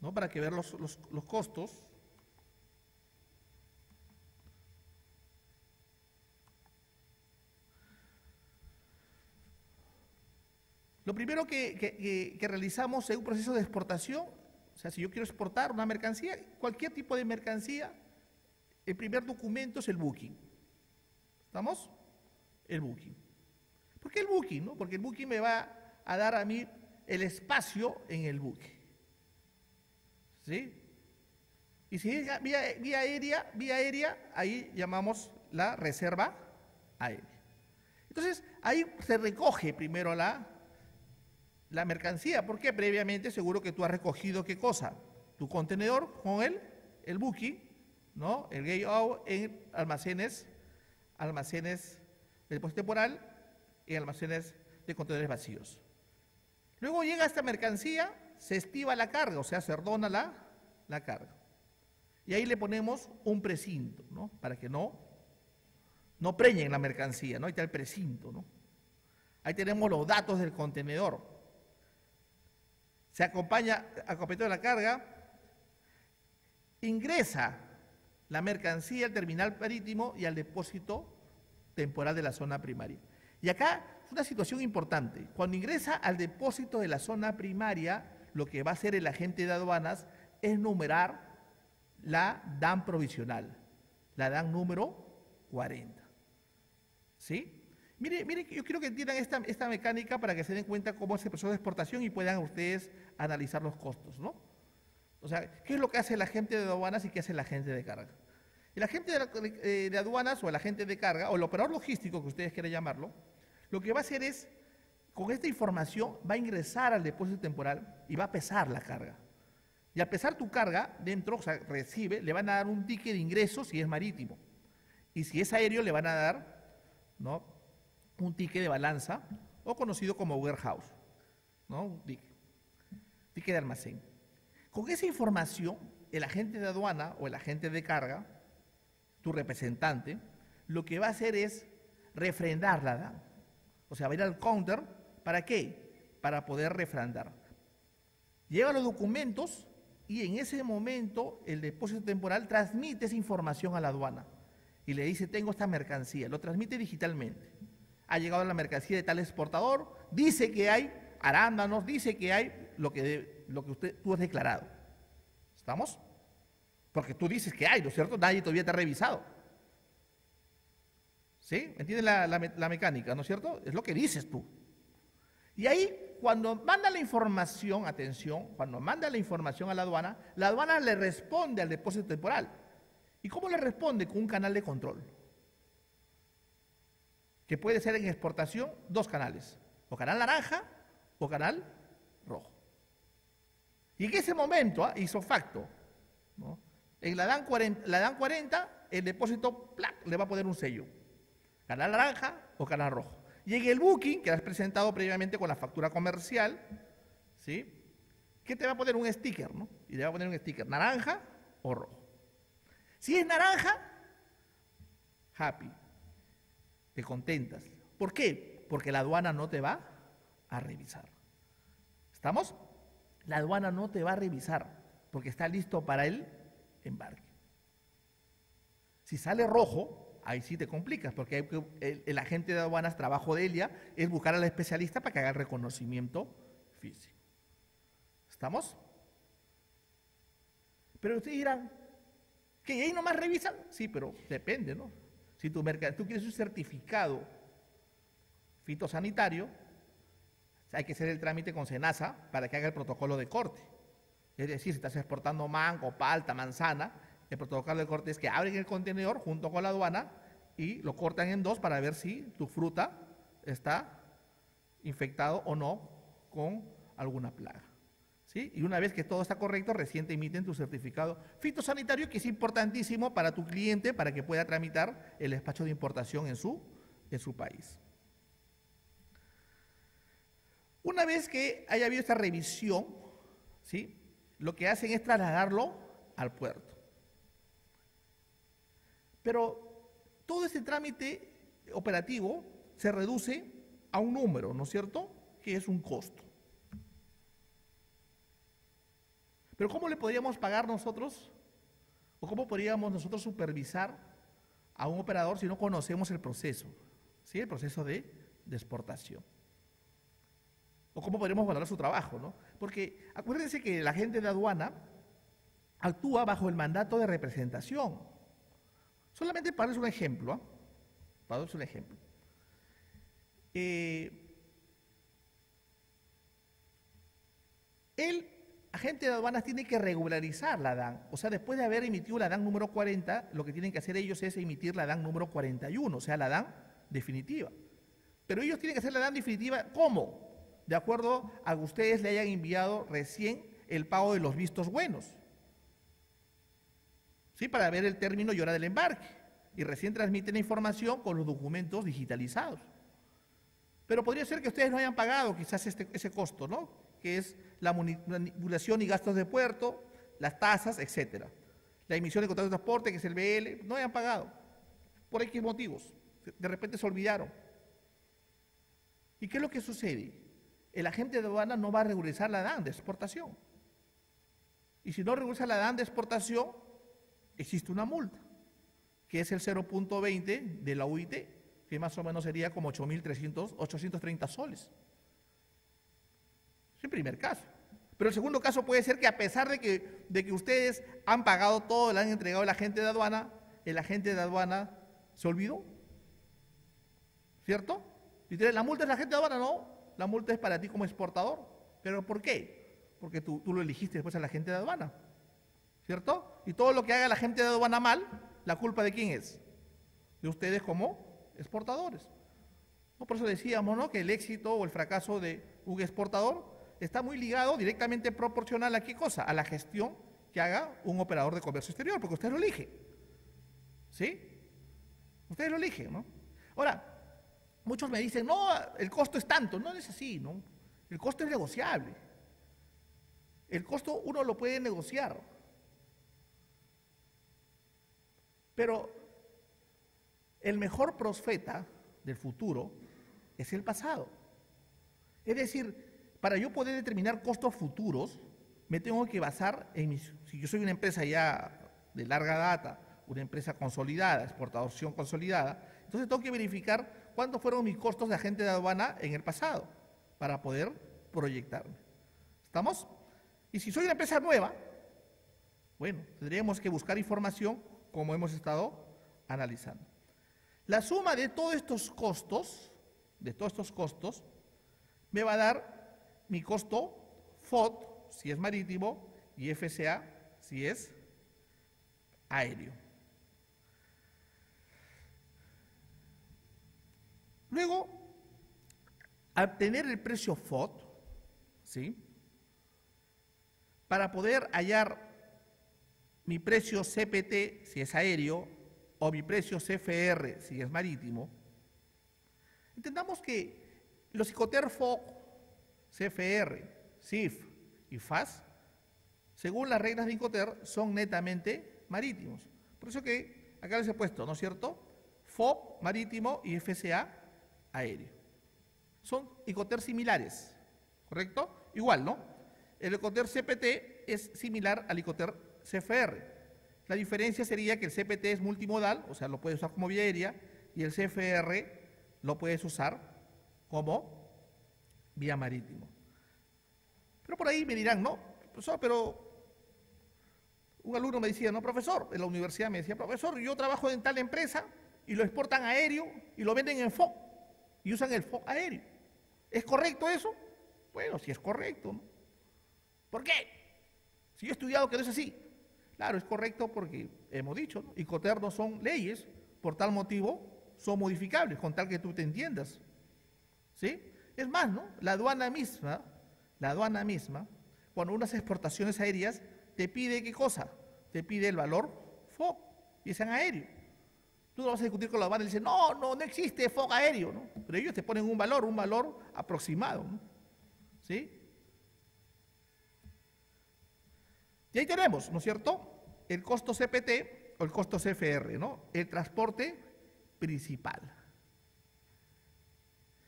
¿no?, para que vean los costos. Lo primero que realizamos en un proceso de exportación, o sea, si yo quiero exportar una mercancía, cualquier tipo de mercancía, el primer documento es el booking. ¿Estamos? El booking. ¿Por qué el booking? ¿No? Porque el booking me va a dar a mí el espacio en el buque. ¿Sí? Y si es vía aérea, ahí llamamos la reserva aérea. Entonces, ahí se recoge primero la mercancía, porque previamente seguro que tú has recogido ¿qué cosa? Tu contenedor con el booking, ¿no?, el gate-out en almacenes de depósito temporal y almacenes de contenedores vacíos. Luego llega esta mercancía, se estiva la carga, o sea, se ordona la carga. Y ahí le ponemos un precinto, ¿no?, para que no preñen la mercancía, ¿no? Ahí está el precinto, ¿no? Ahí tenemos los datos del contenedor. Se acompaña de la carga, ingresa la mercancía al terminal marítimo y al depósito temporal de la zona primaria. Y acá es una situación importante. Cuando ingresa al depósito de la zona primaria, lo que va a hacer el agente de aduanas es numerar la DAN provisional, la DAN número 40. ¿Sí? Mire, yo quiero que entiendan esta mecánica para que se den cuenta cómo es el proceso de exportación y puedan ustedes analizar los costos, ¿no? O sea, ¿qué es lo que hace el agente de aduanas y qué hace el agente de carga? El agente de aduanas o el agente de carga, o el operador logístico que ustedes quieran llamarlo, lo que va a hacer es, con esta información, va a ingresar al depósito temporal y va a pesar la carga. Y al pesar tu carga, dentro, o sea, le van a dar un ticket de ingreso si es marítimo. Y si es aéreo, le van a dar, ¿no?, un ticket de balanza, o conocido como warehouse, ¿no?, un ticket de almacén. Con esa información, el agente de aduana o el agente de carga, tu representante, lo que va a hacer es refrendar la DAN. O sea, va a ir al counter, ¿para qué? Para poder refrendar. Lleva los documentos y en ese momento el depósito temporal transmite esa información a la aduana y le dice, tengo esta mercancía, lo transmite digitalmente. Ha llegado la mercancía de tal exportador, dice que hay arándanos, dice que hay lo que tú has declarado. ¿Estamos? Porque tú dices que hay, ¿no es cierto? Nadie todavía te ha revisado. ¿Sí? ¿Entiendes la mecánica, no es cierto? Es lo que dices tú. Y ahí, cuando manda la información, atención, cuando manda la información a la aduana le responde al depósito temporal. ¿Y cómo le responde? Con un canal de control. Que puede ser en exportación, dos canales. O canal naranja o canal rojo. Y en ese momento, hizo facto, ¿no?, en la DAN 40, el depósito le va a poner un sello. Canal naranja o canal rojo. Y en el booking, que has presentado previamente con la factura comercial, ¿sí?, ¿qué te va a poner? Un sticker, ¿no? Y le va a poner un sticker, naranja o rojo. Si es naranja, happy, te contentas. ¿Por qué? Porque la aduana no te va a revisar. ¿Estamos? La aduana no te va a revisar porque está listo para el embarque. Si sale rojo, ahí sí te complicas, porque el agente de aduanas, trabajo de ella, es buscar al especialista para que haga el reconocimiento físico. ¿Estamos? Pero ustedes dirán, ¿que ahí nomás revisan? Sí, pero depende, ¿no? Si tú quieres un certificado fitosanitario, hay que hacer el trámite con SENASA para que haga el protocolo de corte. Es decir, si estás exportando mango, palta, manzana, el protocolo de corte es que abren el contenedor junto con la aduana y lo cortan en dos para ver si tu fruta está infectado o no con alguna plaga. ¿Sí? Y una vez que todo está correcto, recién te emiten tu certificado fitosanitario, que es importantísimo para tu cliente para que pueda tramitar el despacho de importación en su país. Una vez que haya habido esta revisión, ¿sí?, lo que hacen es trasladarlo al puerto. Pero todo ese trámite operativo se reduce a un número, ¿no es cierto?, que es un costo. Pero ¿cómo le podríamos pagar nosotros, o cómo podríamos nosotros supervisar a un operador si no conocemos el proceso, ¿sí?, el proceso de exportación? ¿O cómo podríamos valorar su trabajo, ¿no? Porque acuérdense que la gente de aduana actúa bajo el mandato de representación. Solamente para darles un ejemplo, ¿eh? Para darles un ejemplo. El agente de aduanas tiene que regularizar la DAN. O sea, después de haber emitido la DAN número 40, lo que tienen que hacer ellos es emitir la DAN número 41, o sea, la DAN definitiva. Pero ellos tienen que hacer la DAN definitiva, ¿cómo? De acuerdo a que ustedes le hayan enviado recién el pago de los vistos buenos, ¿sí?, para ver el término y hora del embarque. Y recién transmiten la información con los documentos digitalizados. Pero podría ser que ustedes no hayan pagado quizás ese costo, ¿no?, que es la manipulación y gastos de puerto, las tasas, etcétera. La emisión de contrato de transporte, que es el BL, no hayan pagado, por X motivos. De repente se olvidaron. ¿Y qué es lo que sucede? El agente de aduana no va a regularizar la DAN de exportación. Y si no regulariza la DAN de exportación, existe una multa, que es el 0.20 de la UIT, que más o menos sería como 830 soles. Es el primer caso. Pero el segundo caso puede ser que a pesar de que ustedes han pagado todo, le han entregado al agente de aduana, el agente de aduana se olvidó. ¿Cierto? Y la multa es la agente de aduana, no. La multa es para ti como exportador. ¿Pero por qué? Porque tú lo elegiste después al agente de aduana. ¿Cierto? Y todo lo que haga la agente de aduana mal, ¿la culpa de quién es? De ustedes como exportadores. ¿No? Por eso decíamos, ¿no?, que el éxito o el fracaso de un exportador está muy ligado, directamente proporcional a qué cosa, a la gestión que haga un operador de comercio exterior, porque usted lo elige. ¿Sí? Ustedes lo eligen, ¿no? Ahora, muchos me dicen, no, el costo es tanto. No es así, ¿no? El costo es negociable. El costo uno lo puede negociar. Pero el mejor profeta del futuro es el pasado. Es decir, para yo poder determinar costos futuros, me tengo que basar en si yo soy una empresa ya de larga data, una empresa consolidada, exportación consolidada, entonces tengo que verificar cuántos fueron mis costos de agente de aduana en el pasado para poder proyectarme. ¿Estamos? Y si soy una empresa nueva, bueno, tendríamos que buscar información como hemos estado analizando. La suma de todos estos costos, me va a dar mi costo FOT, si es marítimo, y FCA, si es aéreo. Luego, al tener el precio FOT, ¿sí?, para poder hallar mi precio CPT, si es aéreo, o mi precio CFR, si es marítimo, entendamos que los Icoter FOC, CFR, CIF y FAS, según las reglas de Incoter, son netamente marítimos. Por eso que acá les he puesto, ¿no es cierto?, FOB marítimo y FCA aéreo. Son Icoter similares, ¿correcto? Igual, ¿no? El Icoter CPT es similar al Icoter CFR. La diferencia sería que el CPT es multimodal, o sea, lo puedes usar como vía aérea, y el CFR lo puedes usar como vía marítimo. Pero por ahí me dirán, no, profesor, pero un alumno me decía, no, profesor, en la universidad me decía, profesor, yo trabajo en tal empresa y lo exportan aéreo y lo venden en FOB y usan el FOB aéreo. ¿Es correcto eso? Bueno, sí es correcto, ¿no? ¿Por qué? Si yo he estudiado que no es así. Claro, es correcto porque hemos dicho, ¿no?, Icoter no son leyes, por tal motivo son modificables, con tal que tú te entiendas. ¿Sí? Es más, ¿no?, la aduana misma, cuando unas exportaciones aéreas, te pide ¿qué cosa? Te pide el valor FOB, y es en aéreo. Tú no vas a discutir con la aduana y dices, no existe FOB aéreo, ¿no? Pero ellos te ponen un valor aproximado, ¿no? ¿Sí? Y ahí tenemos, ¿no es cierto?, el costo CPT o el costo CFR, ¿no?, el transporte principal.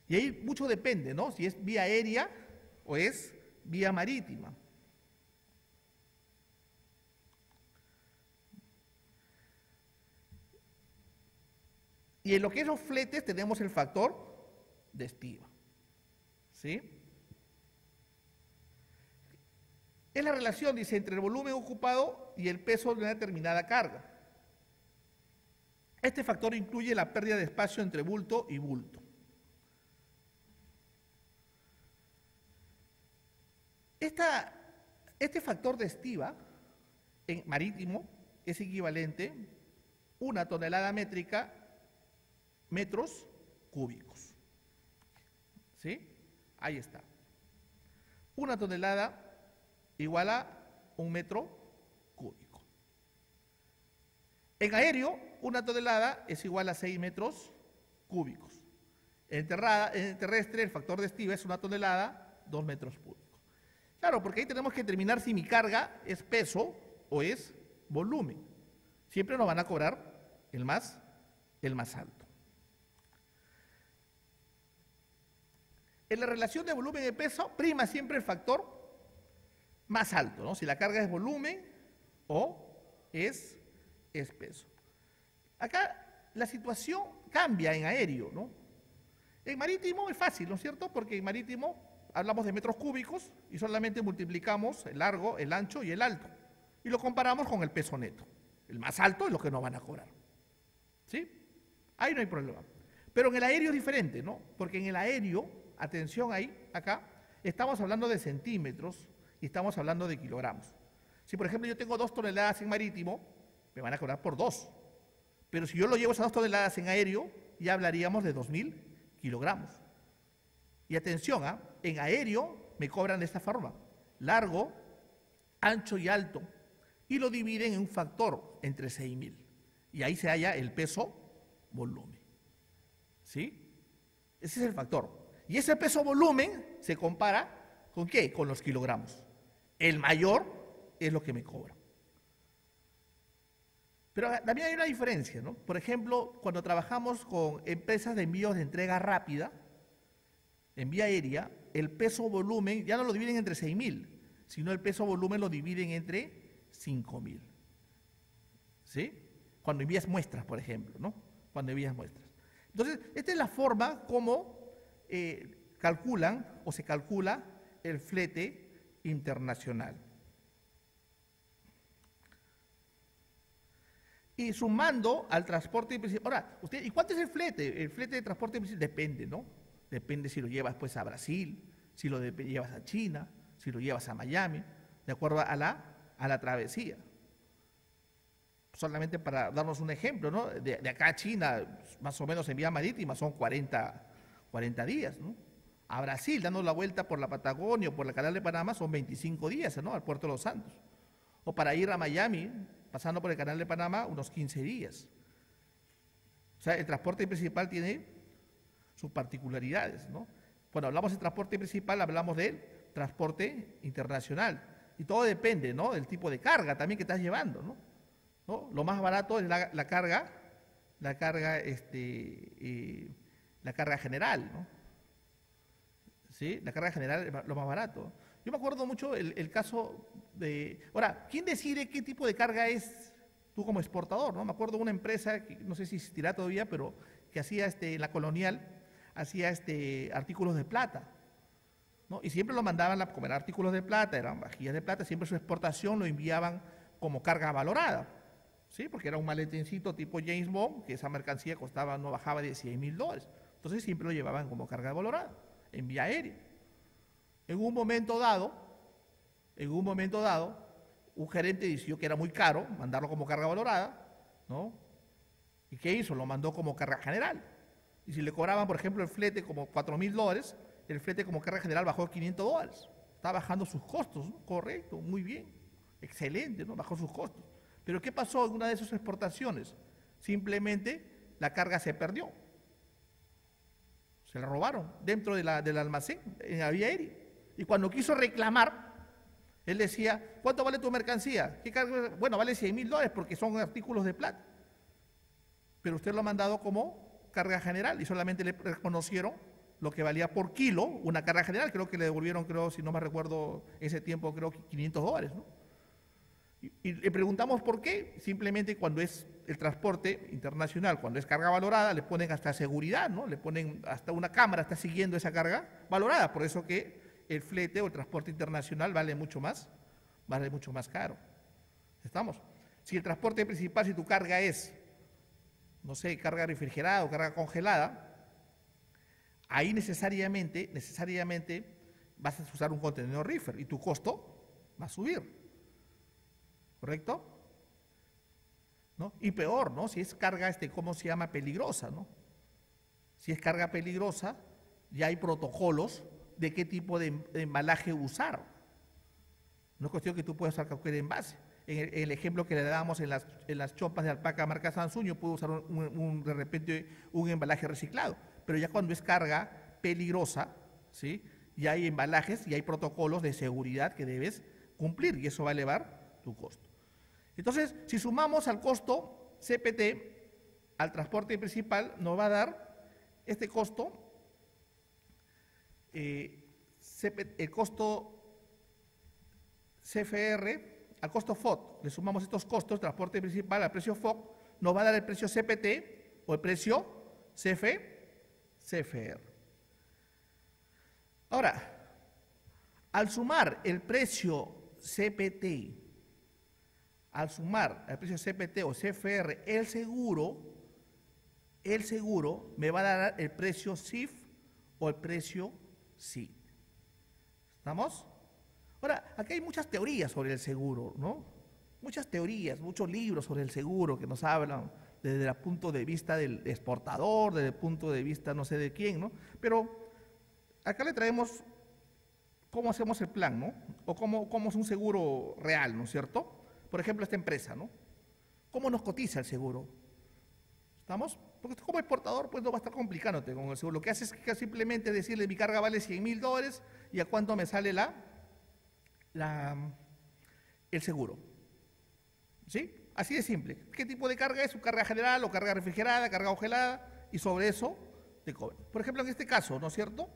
Y ahí mucho depende, ¿no? Si es vía aérea o es vía marítima. Y en lo que es los fletes tenemos el factor de estiva. ¿Sí? Es la relación, dice, entre el volumen ocupado y el peso de una determinada carga. Este factor incluye la pérdida de espacio entre bulto y bulto. Este factor de estiva en marítimo es equivalente a 1 tonelada métrica metros cúbicos. ¿Sí? Ahí está. 1 tonelada igual a 1 metro cúbico. En aéreo, 1 tonelada es igual a 6 metros cúbicos. En terrestre, el factor de estiva es 1 tonelada, 2 metros cúbicos. Claro, porque ahí tenemos que determinar si mi carga es peso o es volumen. Siempre nos van a cobrar el más alto. En la relación de volumen y peso, prima siempre el factor más alto, ¿no? Si la carga es volumen o es peso. Acá la situación cambia en aéreo, ¿no? En marítimo es fácil, ¿no es cierto? Porque en marítimo hablamos de metros cúbicos y solamente multiplicamos el largo, el ancho y el alto. Y lo comparamos con el peso neto. El más alto es lo que nos van a cobrar. ¿Sí? Ahí no hay problema. Pero en el aéreo es diferente, ¿no? Porque en el aéreo, atención ahí, acá, estamos hablando de centímetros y estamos hablando de kilogramos. Si, por ejemplo, yo tengo 2 toneladas en marítimo, me van a cobrar por 2. Pero si yo lo llevo esas 2 toneladas en aéreo, ya hablaríamos de 2.000 kilogramos. Y atención, en aéreo me cobran de esta forma: largo, ancho y alto. Y lo dividen en un factor entre 6.000. Y ahí se halla el peso-volumen. ¿Sí? Ese es el factor. Y ese peso-volumen se compara ¿con qué? Con los kilogramos. El mayor es lo que me cobra. Pero también hay una diferencia, ¿no? Por ejemplo, cuando trabajamos con empresas de envíos de entrega rápida, en vía aérea, el peso-volumen ya no lo dividen entre 6.000, sino el peso-volumen lo dividen entre 5.000. ¿Sí? Cuando envías muestras, por ejemplo, ¿no? Cuando envías muestras. Entonces, esta es la forma como calculan o se calcula el flete internacional. Y sumando al transporte principal. Ahora, ¿y cuánto es el flete? El flete de transporte principal depende, ¿no? Depende si lo llevas pues a Brasil, si lo llevas a China, si lo llevas a Miami, de acuerdo a la travesía. Solamente para darnos un ejemplo, ¿no? De acá a China, más o menos en vía marítima, son 40 días, ¿no? A Brasil, dando la vuelta por la Patagonia o por el Canal de Panamá, son 25 días, ¿no? Al Puerto de los Santos. O para ir a Miami, pasando por el Canal de Panamá, unos 15 días. O sea, el transporte principal tiene sus particularidades, ¿no? Cuando hablamos de transporte principal, hablamos del transporte internacional. Y todo depende, ¿no? Del tipo de carga también que estás llevando, ¿no? Lo más barato es la carga general, ¿no? ¿Sí? La carga general es lo más barato. Yo me acuerdo mucho el caso de... Ahora, ¿quién decide qué tipo de carga es tú como exportador, ¿no? Me acuerdo de una empresa, que no sé si existirá todavía, pero que hacía en la colonial, hacía artículos de plata, ¿no? Y siempre lo mandaban como eran artículos de plata, eran vajillas de plata, siempre su exportación lo enviaban como carga valorada, ¿sí? Porque era un maletincito tipo James Bond, que esa mercancía costaba, no bajaba de $100.000. Entonces siempre lo llevaban como carga valorada, en vía aérea. En un momento dado, un gerente decidió que era muy caro mandarlo como carga valorada, ¿no? ¿Y qué hizo? Lo mandó como carga general. Y si le cobraban, por ejemplo, el flete como $4.000, el flete como carga general bajó a $500. Está bajando sus costos, ¿no? Correcto, muy bien, excelente, ¿no? Bajó sus costos. Pero ¿qué pasó en una de esas exportaciones? Simplemente la carga se perdió. Se la robaron dentro del almacén, en la vía aérea. Y cuando quiso reclamar, él decía, ¿cuánto vale tu mercancía? ¿Qué carga? Bueno, vale $100.000 porque son artículos de plata. Pero usted lo ha mandado como carga general y solamente le reconocieron lo que valía por kilo una carga general. Creo que le devolvieron, si no me recuerdo, ese tiempo, creo que $500, ¿no? Y le preguntamos por qué. Simplemente cuando es el transporte internacional, cuando es carga valorada, le ponen hasta seguridad, ¿no? Le ponen hasta una cámara, está siguiendo esa carga valorada. Por eso que el flete o el transporte internacional vale mucho más caro. ¿Estamos? Si el transporte principal, si tu carga es, no sé, carga refrigerada o carga congelada, ahí necesariamente vas a usar un contenedor reefer y tu costo va a subir. ¿Correcto? ¿No? Y peor, ¿no? Si es carga, ¿cómo se llama? Peligrosa, ¿no? Si es carga peligrosa, ya hay protocolos de qué tipo de embalaje usar. No es cuestión que tú puedas usar cualquier envase. En el ejemplo que le dábamos en las chompas de alpaca marca Samsung, yo puedo usar de repente un embalaje reciclado. Pero ya cuando es carga peligrosa, ¿sí? Ya hay embalajes y hay protocolos de seguridad que debes cumplir y eso va a elevar tu costo. Entonces, si sumamos al costo CPT, al transporte principal, nos va a dar este costo, el costo CFR, al costo FOB, le sumamos estos costos, transporte principal al precio FOB, nos va a dar el precio CPT o el precio CFR. Ahora, al sumar el precio CPT, al sumar el precio CPT o CFR, el seguro me va a dar el precio CIF o el precio CID. ¿Estamos? Ahora, aquí hay muchas teorías sobre el seguro, ¿no? Muchas teorías, muchos libros sobre el seguro que nos hablan desde el punto de vista del exportador, desde el punto de vista no sé de quién, ¿no? Pero acá le traemos cómo hacemos el plan, ¿no? O cómo es un seguro real, ¿no es cierto? Por ejemplo, esta empresa, ¿no? ¿Cómo nos cotiza el seguro? ¿Estamos? Porque tú como exportador, pues no va a estar complicándote con el seguro. Lo que haces es que simplemente decirle mi carga vale $100,000 y a cuánto me sale el seguro. ¿Sí? Así de simple. ¿Qué tipo de carga es? ¿Su carga general o carga refrigerada, carga congelada? Y sobre eso te cobran. Por ejemplo, en este caso, ¿no es cierto?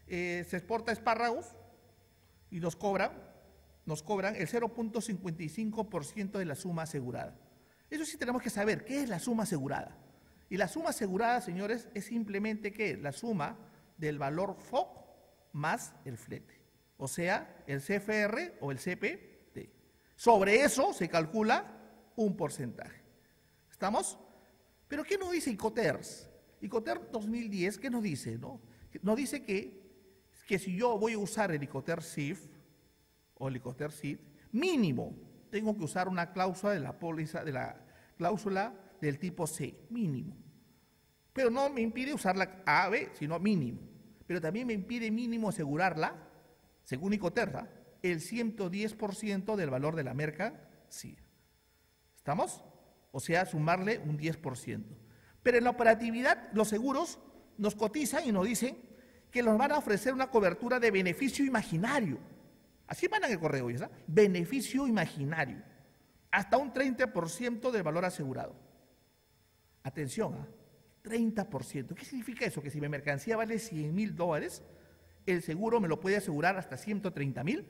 Se exporta espárragos y nos cobran el 0.55% de la suma asegurada. Eso sí tenemos que saber, ¿qué es la suma asegurada? Y la suma asegurada, señores, es simplemente ¿qué? La suma del valor FOB más el flete. O sea, el CFR o el CPT. Sobre eso se calcula un porcentaje. ¿Estamos? ¿Pero qué nos dice Incoterms? Incoterms 2010, ¿qué nos dice? Nos dice que si yo voy a usar el Incoterms CIF o el Incoterms CID, mínimo tengo que usar una cláusula de la póliza, de la cláusula del tipo C, mínimo. Pero no me impide usar la A, B, sino mínimo. Pero también me impide mínimo asegurarla, según Incoterms, el 110% del valor de la mercancía. ¿Estamos? O sea, sumarle un 10%. Pero en la operatividad, los seguros nos cotizan y nos dicen que nos van a ofrecer una cobertura de beneficio imaginario. Así mandan el correo, ¿ya? Beneficio imaginario. Hasta un 30% del valor asegurado. Atención, 30%. ¿Qué significa eso? Que si mi mercancía vale $100,000, el seguro me lo puede asegurar hasta $130,000.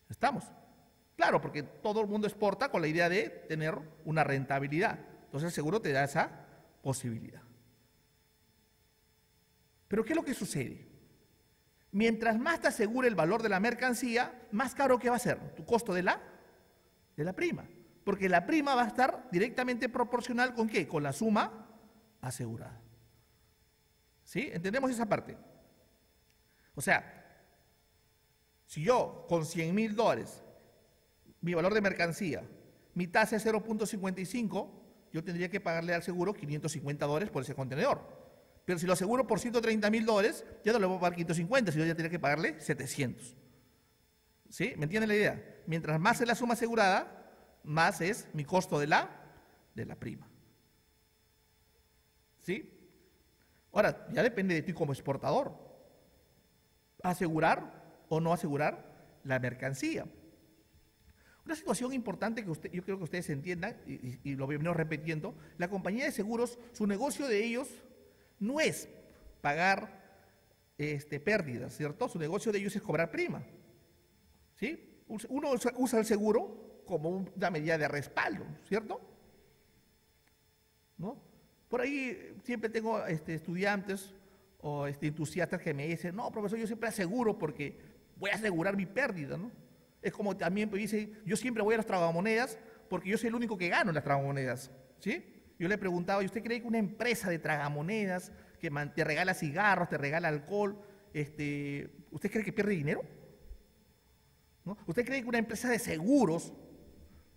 ¿Estamos? Claro, porque todo el mundo exporta con la idea de tener una rentabilidad. Entonces el seguro te da esa posibilidad. Pero ¿qué es lo que sucede? Mientras más te asegure el valor de la mercancía, más caro que va a ser tu costo de la prima. Porque la prima va a estar directamente proporcional ¿con qué? Con la suma asegurada. ¿Sí? ¿Entendemos esa parte? O sea, si yo con $100,000, mi valor de mercancía, mi tasa es 0.55, yo tendría que pagarle al seguro $550 por ese contenedor. Pero si lo aseguro por $130,000, ya no le voy a pagar 550, sino ya tendría que pagarle 700. ¿Sí? ¿Me entienden la idea? Mientras más es la suma asegurada, más es mi costo de la prima. ¿Sí? Ahora, ya depende de ti como exportador. ¿Asegurar o no asegurar la mercancía? Una situación importante que yo creo que ustedes entiendan, y lo venimos repitiendo, la compañía de seguros, su negocio de ellos no es pagar pérdidas, ¿cierto? Su negocio de ellos es cobrar prima, ¿sí? Uno usa el seguro como una medida de respaldo, ¿cierto? ¿No? Por ahí siempre tengo estudiantes o entusiastas que me dicen, no, profesor, yo siempre aseguro porque voy a asegurar mi pérdida, ¿no? Es como también me dicen, yo siempre voy a las tragamonedas porque yo soy el único que gano en las tragamonedas, ¿sí? Yo le preguntaba, ¿y usted cree que una empresa de tragamonedas que te regala cigarros, te regala alcohol, ¿usted cree que pierde dinero? ¿No? ¿Usted cree que una empresa de seguros,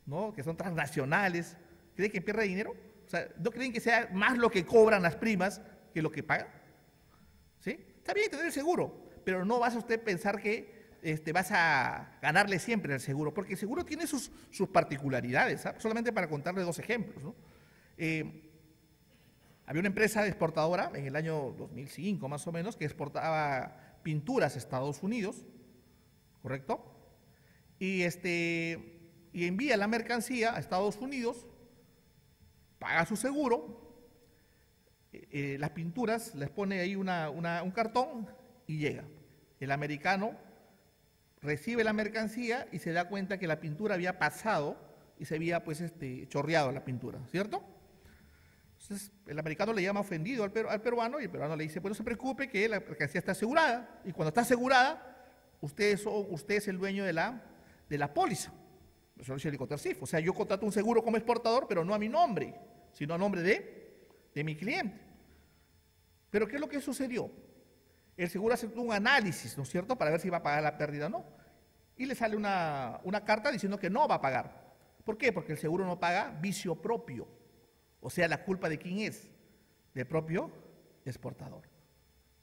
¿no?, que son transnacionales, cree que pierde dinero? O sea, ¿no creen que sea más lo que cobran las primas que lo que pagan? ¿Sí? Está bien tener el seguro, pero no vas a usted pensar que vas a ganarle siempre al seguro, porque el seguro tiene sus particularidades, ¿sabes? Solamente para contarle dos ejemplos, ¿no? Había una empresa exportadora en el año 2005 más o menos que exportaba pinturas a Estados Unidos, ¿correcto? Y envía la mercancía a Estados Unidos, paga su seguro, las pinturas, les pone ahí un cartón y llega. El americano recibe la mercancía y se da cuenta que la pintura había pasado y se había pues chorreado la pintura, ¿cierto? Entonces el americano le llama ofendido al peruano y el peruano le dice, pues no se preocupe que la mercancía está asegurada y cuando está asegurada, usted es el dueño de la póliza. Eso dice el Cotercif. O sea, yo contrato un seguro como exportador, pero no a mi nombre, sino a nombre de mi cliente. Pero ¿qué es lo que sucedió? El seguro hace un análisis, ¿no es cierto?, para ver si va a pagar la pérdida o no. Y le sale una carta diciendo que no va a pagar. ¿Por qué? Porque el seguro no paga vicio propio. O sea, ¿la culpa de quién es? Del propio exportador.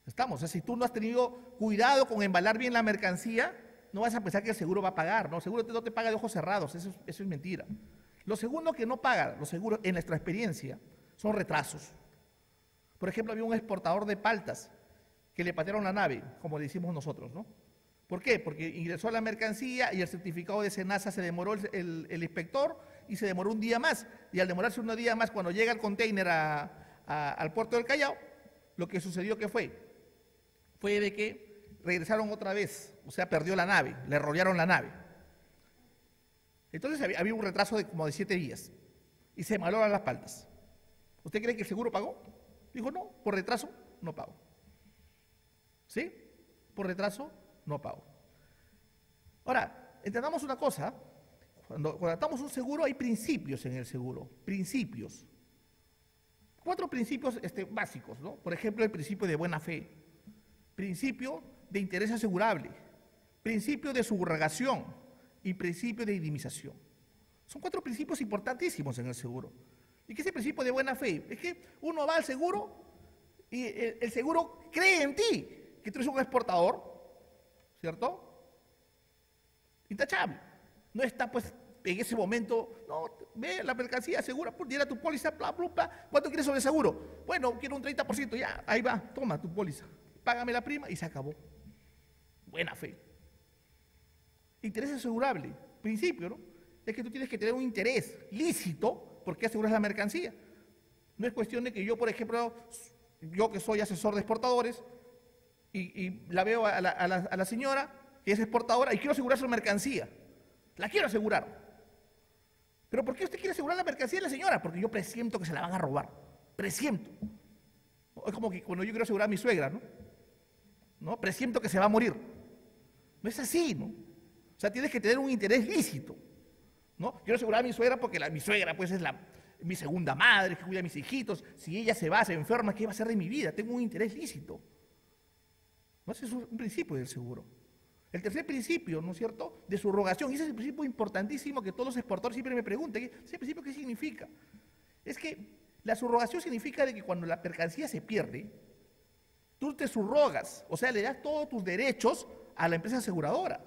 Estamos, o sea, si tú no has tenido cuidado con embalar bien la mercancía, no vas a pensar que el seguro va a pagar, ¿no? El seguro no te paga de ojos cerrados, eso es mentira. Lo segundo que no paga los seguros, en nuestra experiencia, son retrasos. Por ejemplo, había un exportador de paltas que le patearon la nave, como le decimos nosotros, ¿no? ¿Por qué? Porque ingresó la mercancía y el certificado de SENASA se demoró el inspector y se demoró un día más. Y al demorarse un día más, cuando llega el container al puerto del Callao, lo que sucedió que fue de que regresaron otra vez, o sea, perdió la nave, le rodearon la nave. Entonces había un retraso de como de 7 días y se maloran las paltas. ¿Usted cree que el seguro pagó? Dijo, no, por retraso no pago. ¿Sí? Por retraso no pago. Ahora, entendamos una cosa, cuando tratamos un seguro hay principios en el seguro, principios. 4 principios básicos, ¿no? Por ejemplo, el principio de buena fe, principio de interés asegurable, principio de subrogación y principio de indemnización. Son 4 principios importantísimos en el seguro. ¿Y qué es el principio de buena fe? Es que uno va al seguro y el seguro cree en ti, que tú eres un exportador, ¿cierto? Intachable. No está pues en ese momento, no, ve la mercancía, asegura, diera tu póliza, bla, bla, bla. ¿Cuánto quieres sobre el seguro? Bueno, quiero un 30%, ya, ahí va, toma tu póliza, págame la prima y se acabó. Buena fe. Interés asegurable, principio, ¿no? Es que tú tienes que tener un interés lícito porque aseguras la mercancía. No es cuestión de que yo, por ejemplo, yo que soy asesor de exportadores y la veo a la señora que es exportadora y quiero asegurar su mercancía. La quiero asegurar. ¿Pero por qué usted quiere asegurar la mercancía de la señora? Porque yo presiento que se la van a robar. Presiento. Es como que cuando yo quiero asegurar a mi suegra, ¿no? Presiento que se va a morir. No es así, ¿no? O sea, tienes que tener un interés lícito, ¿no? Quiero asegurar a mi suegra porque mi suegra pues es mi segunda madre, que cuida a mis hijitos. Si ella se va, se enferma, ¿qué va a hacer de mi vida? Tengo un interés lícito. ¿No? Ese es un principio del seguro. El tercer principio, ¿no es cierto?, de subrogación, y ese es el principio importantísimo que todos los exportadores siempre me preguntan, ¿ese principio qué significa? Es que la subrogación significa de que cuando la mercancía se pierde, tú te subrogas, o sea, le das todos tus derechos a la empresa aseguradora.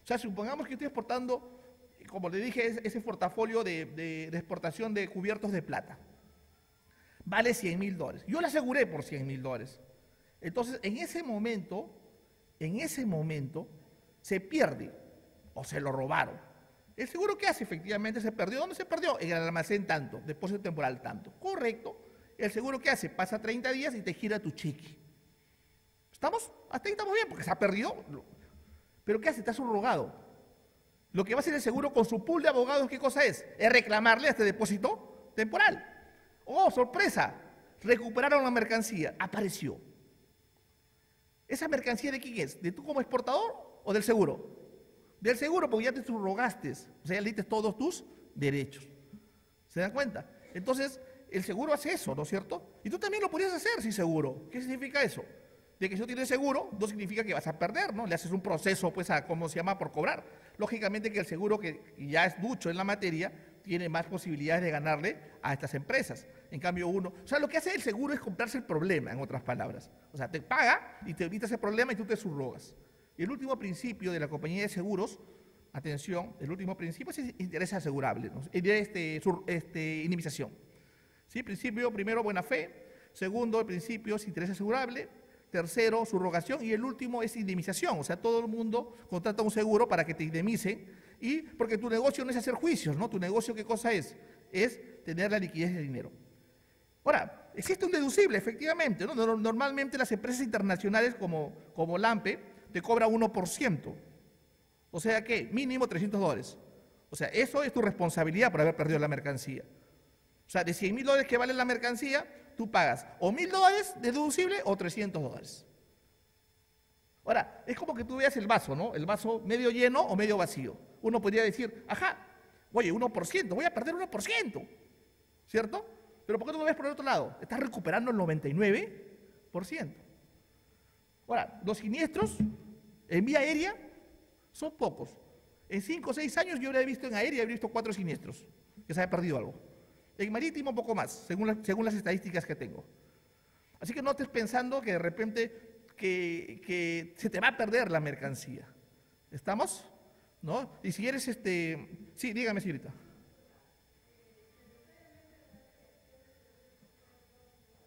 O sea, supongamos que estoy exportando, como le dije, ese portafolio de exportación de cubiertos de plata. Vale $100.000. Yo la aseguré por $100.000. Entonces, en ese momento, se pierde o se lo robaron. ¿El seguro qué hace? Efectivamente se perdió. ¿Dónde se perdió? En el almacén tanto, depósito temporal tanto. Correcto. ¿El seguro qué hace? Pasa 30 días y te gira tu cheque. ¿Estamos? Hasta ahí estamos bien, porque se ha perdido. ¿Pero qué hace? Está subrogado. Lo que va a hacer el seguro con su pool de abogados, ¿qué cosa es? Es reclamarle a este depósito temporal. ¡Oh, sorpresa! Recuperaron la mercancía. Apareció. ¿Esa mercancía de quién es? ¿De tú como exportador o del seguro? Del seguro, porque ya te subrogaste. O sea, ya le diste todos tus derechos. ¿Se dan cuenta? Entonces, el seguro hace eso, ¿no es cierto? Y tú también lo podrías hacer sin seguro. ¿Qué significa eso? De que si no tienes seguro, no significa que vas a perder, ¿no? Le haces un proceso, pues, a, ¿cómo se llama?, por cobrar. Lógicamente que el seguro, que ya es ducho en la materia, tiene más posibilidades de ganarle a estas empresas. En cambio uno, o sea, lo que hace el seguro es comprarse el problema, en otras palabras. O sea, te paga y te evita ese problema y tú te subrogas. Y el último principio de la compañía de seguros, atención, el último principio es interés asegurable, ¿no? Indemnización. ¿Sí? Principio, primero, buena fe. Segundo, el principio es interés asegurable. Tercero, subrogación. Y el último es indemnización. O sea, todo el mundo contrata un seguro para que te indemnicen. Y porque tu negocio no es hacer juicios, ¿no? Tu negocio, ¿qué cosa es? Es tener la liquidez de dinero. Ahora, existe un deducible, efectivamente, ¿no? Normalmente las empresas internacionales como LAMPE te cobran 1%. O sea que mínimo $300. O sea, eso es tu responsabilidad por haber perdido la mercancía. O sea, de $100.000 que vale la mercancía, tú pagas o $1.000 deducible o $300. Ahora, es como que tú veas el vaso, ¿no? El vaso medio lleno o medio vacío. Uno podría decir, ajá, oye, 1%, voy a perder 1%, ¿cierto? Pero ¿por qué no lo ves por el otro lado? Estás recuperando el 99%. Ahora, los siniestros en vía aérea son pocos. En 5 o 6 años yo he visto en aérea, he visto 4 siniestros, que se haya perdido algo. En marítimo un poco más, según las estadísticas que tengo. Así que no estés pensando que de repente que se te va a perder la mercancía. ¿Estamos? ¿No? Y si eres sí, dígame, señorita.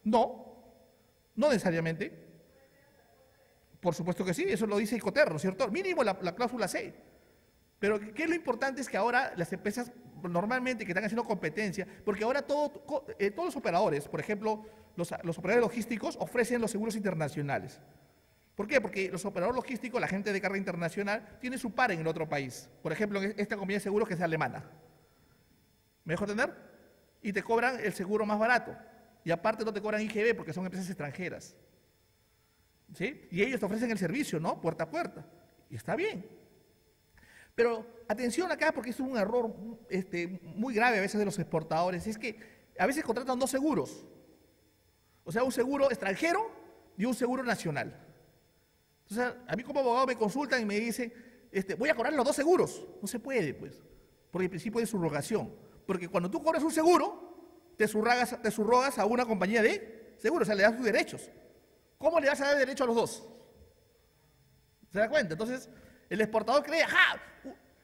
No, no necesariamente. Por supuesto que sí, eso lo dice Incoterm, ¿no es cierto? Mínimo la cláusula C. Pero ¿qué es lo importante? Es que ahora las empresas normalmente que están haciendo competencia, porque ahora todos los operadores, por ejemplo, los operadores logísticos ofrecen los seguros internacionales. ¿Por qué? Porque los operadores logísticos, la gente de carga internacional, tiene su par en el otro país. Por ejemplo, en esta compañía de seguros que es alemana. ¿Me dejo entender? Y te cobran el seguro más barato. Y aparte no te cobran IGB porque son empresas extranjeras. ¿Sí? Y ellos te ofrecen el servicio, ¿no? Puerta a puerta. Y está bien. Pero atención acá, porque es un error muy grave a veces de los exportadores, es que a veces contratan dos seguros. O sea, un seguro extranjero y un seguro nacional. Entonces, a mí como abogado me consultan y me dicen, voy a cobrar los dos seguros. No se puede, pues, por el principio de subrogación. Porque cuando tú cobras un seguro, te subrogas a una compañía de seguros, o sea, le das tus derechos. ¿Cómo le vas a dar derecho a los dos? ¿Se da cuenta? Entonces, el exportador cree, ajá,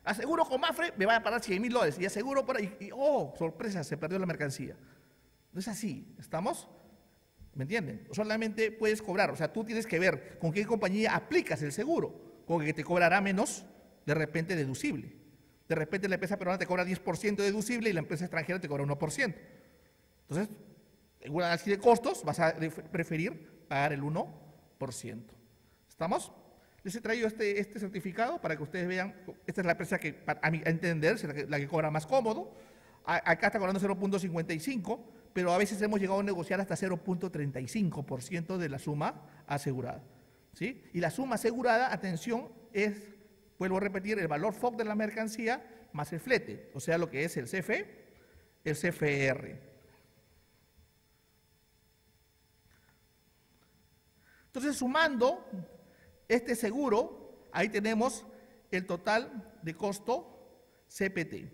aseguro con Mapfre, me va a pagar $100.000 y aseguro por ahí, oh, sorpresa, se perdió la mercancía. No es así, ¿estamos? ¿Me entienden? Solamente puedes cobrar, o sea, tú tienes que ver con qué compañía aplicas el seguro, con que te cobrará menos, de repente, deducible. De repente la empresa peruana te cobra 10% deducible y la empresa extranjera te cobra 1%. Entonces, en un análisis de costos vas a preferir pagar el 1%. ¿Estamos? Les he traído este certificado para que ustedes vean, esta es la empresa que, a mi entender, es la que cobra más cómodo. Acá está cobrando 0.55, pero a veces hemos llegado a negociar hasta 0.35% de la suma asegurada. ¿Sí? Y la suma asegurada, atención, es, vuelvo a repetir, el valor FOB de la mercancía más el flete, o sea, lo que es el CFE, el CFR. Entonces, sumando este seguro, ahí tenemos el total de costo CPT,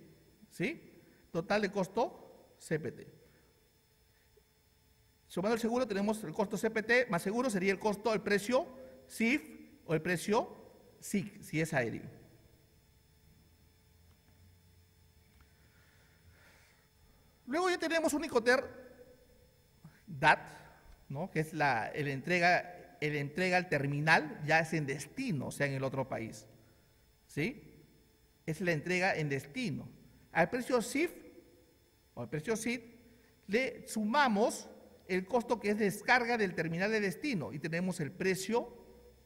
¿sí? Total de costo CPT. Sumando el seguro tenemos el costo CPT más seguro sería el costo, el precio CIF o el precio SIC, si es aéreo. Luego ya tenemos un Incoterm DAT, ¿no? Que es el entrega al terminal, ya es en destino, o sea, en el otro país. ¿Sí? es la entrega en destino. Al precio CIF o al precio CID le sumamos el costo que es descarga del terminal de destino y tenemos el precio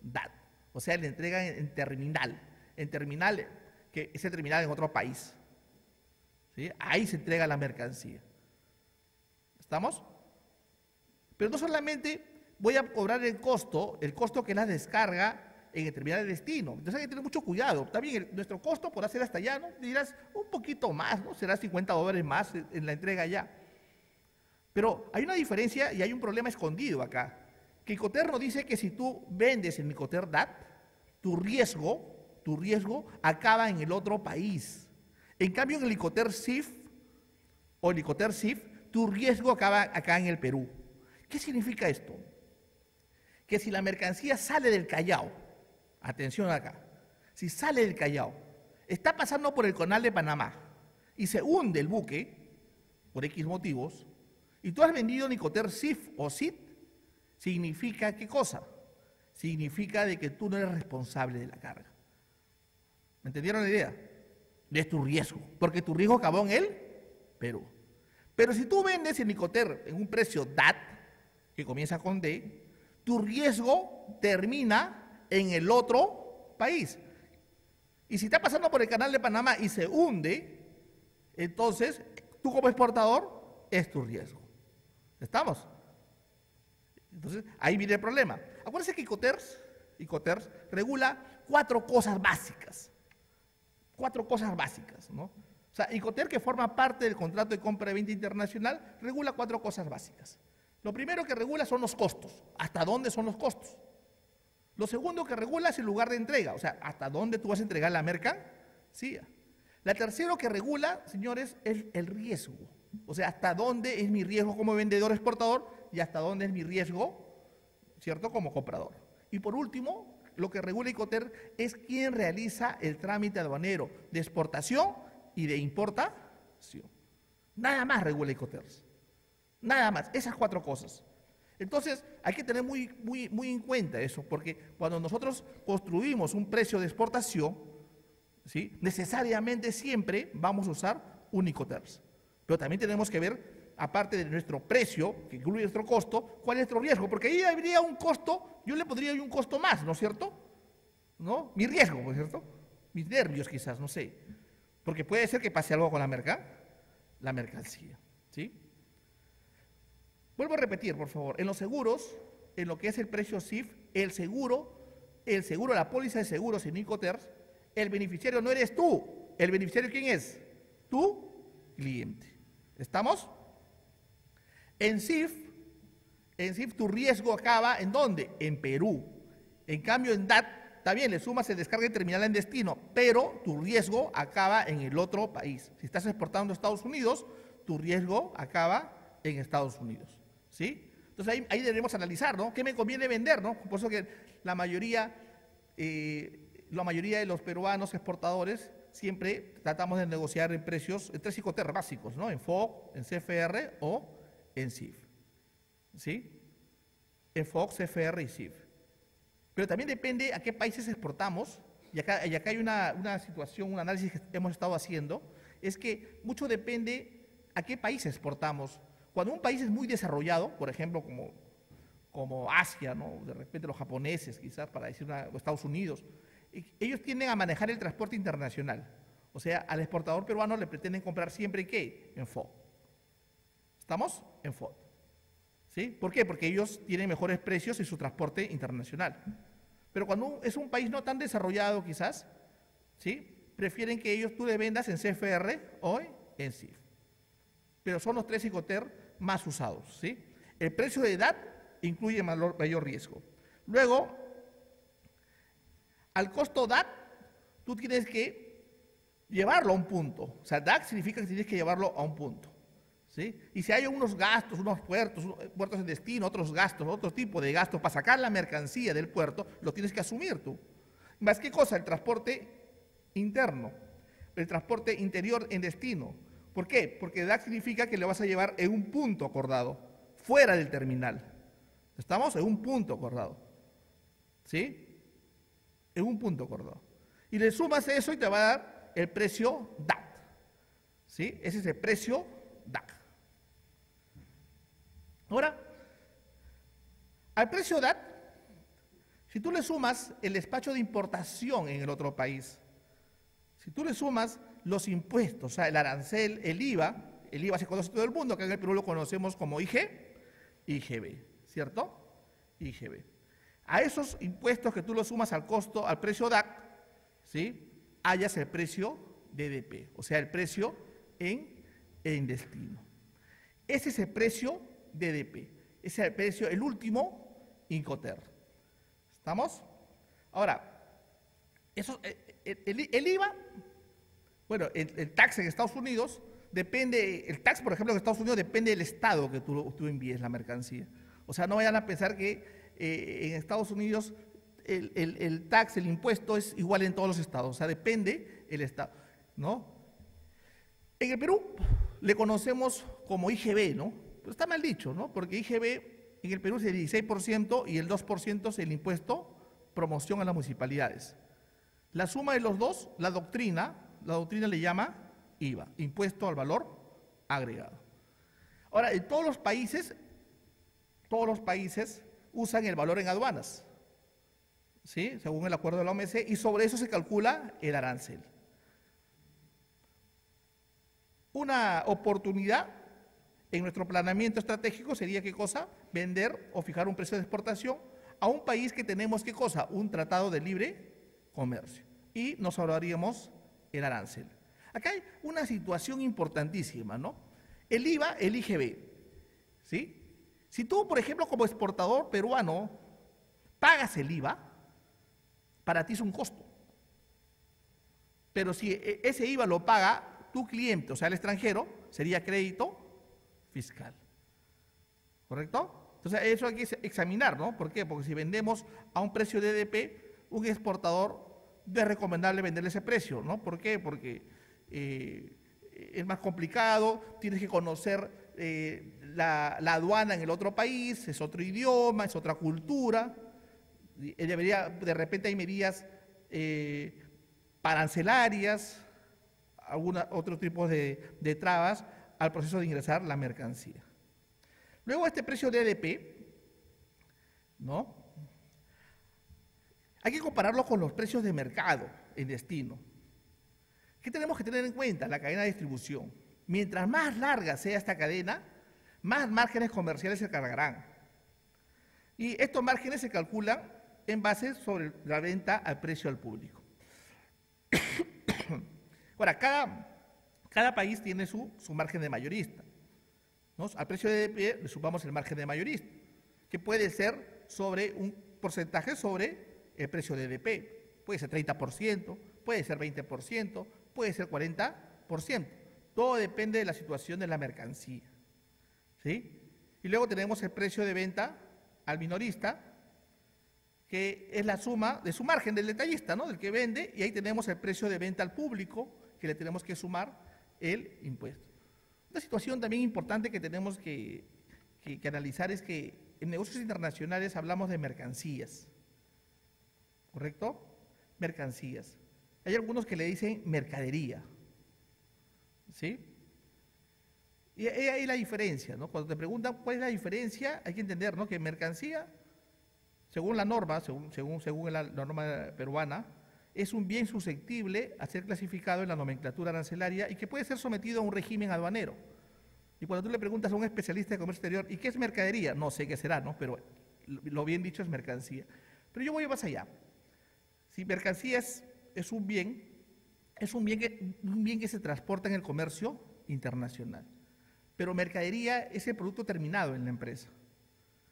DAT, o sea, la entrega en terminal, que es el terminal en otro país. ¿Sí? Ahí se entrega la mercancía. ¿Estamos? Pero no solamente voy a cobrar el costo que es la descarga en el terminal de destino. Entonces hay que tener mucho cuidado. También nuestro costo por hacer hasta allá, ¿no? Dirás un poquito más, ¿no? Será $50 más en la entrega allá. Pero hay una diferencia y hay un problema escondido acá. Que Icoter nos dice que si tú vendes en Icoter DAT, tu riesgo acaba en el otro país. En cambio, en el Icoter CIF o el Icoter CIF, tu riesgo acaba acá en el Perú. ¿Qué significa esto? Que si la mercancía sale del Callao, atención acá, si sale del Callao, está pasando por el Canal de Panamá y se hunde el buque, por X motivos, y tú has vendido en Icoter CIF o CID, significa ¿qué cosa? Significa de que tú no eres responsable de la carga. ¿Me entendieron la idea? Es tu riesgo, porque tu riesgo acabó en el Perú. Pero si tú vendes en Icoter en un precio DAT, que comienza con D, tu riesgo termina en el otro país. Y si está pasando por el Canal de Panamá y se hunde, entonces tú como exportador es tu riesgo. ¿Estamos? Entonces ahí viene el problema. Acuérdense que Icoters regula 4 cosas básicas. 4 cosas básicas, ¿no? O sea, Icoter, que forma parte del contrato de compra y venta internacional, regula 4 cosas básicas. Lo primero que regula son los costos. ¿Hasta dónde son los costos? Lo segundo que regula es el lugar de entrega, o sea, hasta dónde tú vas a entregar la mercancía. La tercera que regula, señores, es el riesgo. O sea, hasta dónde es mi riesgo como vendedor exportador y hasta dónde es mi riesgo, ¿cierto?, como comprador. Y por último, lo que regula Icoter es quién realiza el trámite aduanero de exportación y de importación. Nada más regula Icoter. Nada más, esas 4 cosas. Entonces, hay que tener muy en cuenta eso, porque cuando nosotros construimos un precio de exportación, ¿sí?, necesariamente siempre vamos a usar un Icoter. Pero también tenemos que ver, aparte de nuestro precio, que incluye nuestro costo, cuál es nuestro riesgo, porque ahí habría un costo, yo le pondría un costo más, ¿no es cierto? ¿No? Mi riesgo, ¿no es cierto? Mis nervios quizás, no sé. Porque puede ser que pase algo con la mercancía, ¿sí? Vuelvo a repetir, por favor, en los seguros, en lo que es el precio CIF, el seguro, la póliza de seguros en Icoter, el beneficiario no eres tú. ¿El beneficiario quién es? Tu cliente. ¿Estamos? En CIF tu riesgo acaba ¿en dónde? En Perú. En cambio, en DAT, también le sumas el descarga y terminal en destino, pero tu riesgo acaba en el otro país. Si estás exportando a Estados Unidos, tu riesgo acaba en Estados Unidos. ¿Sí? Entonces ahí debemos analizar, ¿no? ¿Qué me conviene vender, no? Por eso que la mayoría de los peruanos exportadores siempre tratamos de negociar en precios, en 3 Icoter básicos, ¿no? En FOB, en CFR o en CIF. ¿Sí? En FOB, CFR y CIF. Pero también depende a qué países exportamos, y acá hay una situación, un análisis que hemos estado haciendo, es que mucho depende a qué país exportamos. Cuando un país es muy desarrollado, por ejemplo, como Asia, ¿no?, de repente los japoneses, quizás, para decir o Estados Unidos, ellos tienden a manejar el transporte internacional. O sea, al exportador peruano le pretenden comprar siempre ¿qué? En FOB. ¿Estamos? En FOB. ¿Sí? ¿Por qué? Porque ellos tienen mejores precios en su transporte internacional. Pero cuando es un país no tan desarrollado, quizás, ¿sí?, prefieren que tú le vendas en CFR o en CIF. Pero son los 3 Icoter más usados, ¿sí? El precio de DAT incluye mayor riesgo. Luego, al costo DAT, tú tienes que llevarlo a un punto. O sea, DAT significa que tienes que llevarlo a un punto, ¿sí? Y si hay unos gastos, unos puertos en destino, otros gastos, otro tipo de gastos para sacar la mercancía del puerto, lo tienes que asumir tú. ¿Más qué cosa? El transporte interno, el transporte interior en destino. ¿Por qué? Porque DAC significa que le vas a llevar en un punto acordado, fuera del terminal. ¿Estamos? En un punto acordado. ¿Sí? En un punto acordado. Y le sumas eso y te va a dar el precio DAT. ¿Sí? Ese es el precio DAT. Ahora, al precio DAT, si tú le sumas el despacho de importación en el otro país, si tú le sumas los impuestos, o sea, el arancel, el IVA se conoce todo el mundo, acá en el Perú lo conocemos como IGB, ¿cierto? IGB. A esos impuestos que tú los sumas al costo, al precio DAC, ¿sí? Hallas el precio DDP, o sea, el precio en destino. Ese es el precio DDP, ese es el precio, el último Incoterm. ¿Estamos? Ahora, el IVA, bueno, el tax en Estados Unidos depende, el tax, por ejemplo, en Estados Unidos depende del estado que tú envíes la mercancía. O sea, no vayan a pensar que en Estados Unidos el tax, el impuesto es igual en todos los estados, o sea, depende el estado, ¿no? En el Perú le conocemos como IGB, ¿no? Pero está mal dicho, ¿no? Porque IGB en el Perú es el 16% y el 2% es el impuesto promoción a las municipalidades. La suma de los dos, la doctrina le llama IVA, impuesto al valor agregado. Ahora, en todos los países usan el valor en aduanas, ¿sí? Según el acuerdo de la OMC, y sobre eso se calcula el arancel. Una oportunidad en nuestro planeamiento estratégico sería, ¿qué cosa? Vender o fijar un precio de exportación a un país que tenemos, ¿qué cosa? Un tratado de libre comercio. Y nos ahorraríamos el arancel. Acá hay una situación importantísima, ¿no? El IVA, el IGB, ¿sí? Si tú, por ejemplo, como exportador peruano, pagas el IVA, para ti es un costo. Pero si ese IVA lo paga tu cliente, o sea, el extranjero, sería crédito fiscal. ¿Correcto? Entonces, eso hay que examinar, ¿no? ¿Por qué? Porque si vendemos a un precio de DDP, un exportador es recomendable venderle ese precio, ¿no? ¿Por qué? Porque es más complicado, tienes que conocer la aduana en el otro país, es otro idioma, es otra cultura. De repente hay medidas arancelarias, otro tipo de trabas al proceso de ingresar la mercancía. Luego este precio de DDP, ¿no? Hay que compararlo con los precios de mercado en destino. ¿Qué tenemos que tener en cuenta? La cadena de distribución. Mientras más larga sea esta cadena, más márgenes comerciales se cargarán. Y estos márgenes se calculan en base sobre la venta al precio al público. Ahora, cada país tiene su margen de mayorista, ¿no? Al precio de DDP le sumamos el margen de mayorista, que puede ser sobre un porcentaje sobre el precio de DDP. Puede ser 30%, puede ser 20%, puede ser 40%. Todo depende de la situación de la mercancía, ¿sí? Y luego tenemos el precio de venta al minorista, que es la suma de su margen del detallista, ¿no? Del que vende, y ahí tenemos el precio de venta al público, que le tenemos que sumar el impuesto. Una situación también importante que tenemos que analizar es que en negocios internacionales hablamos de mercancías, ¿correcto? Mercancías. Hay algunos que le dicen mercadería, ¿sí? Y ahí la diferencia, ¿no? Cuando te preguntan cuál es la diferencia, hay que entender, ¿no? Que mercancía, según la norma, según la norma peruana, es un bien susceptible a ser clasificado en la nomenclatura arancelaria y que puede ser sometido a un régimen aduanero. Y cuando tú le preguntas a un especialista de comercio exterior, ¿y qué es mercadería? No sé qué será, ¿no? Pero lo bien dicho es mercancía. Pero yo voy más allá. Si mercancía es un bien que se transporta en el comercio internacional. Pero mercadería es el producto terminado en la empresa.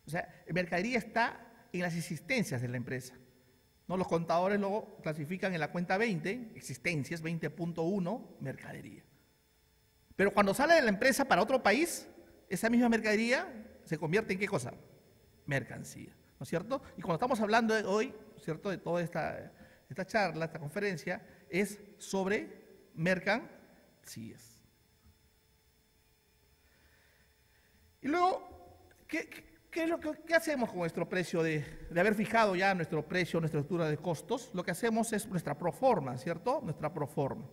O sea, mercadería está en las existencias de la empresa, ¿no? Los contadores lo clasifican en la cuenta 20, existencias, 20.1, mercadería. Pero cuando sale de la empresa para otro país, esa misma mercadería se convierte en ¿qué cosa? Mercancía, ¿no es cierto? Y cuando estamos hablando hoy, ¿cierto?, de toda esta charla, esta conferencia, es sobre mercancías. Y luego, ¿qué hacemos con nuestro precio de haber fijado ya nuestro precio, nuestra estructura de costos? Lo que hacemos es nuestra proforma, ¿cierto? Nuestra proforma.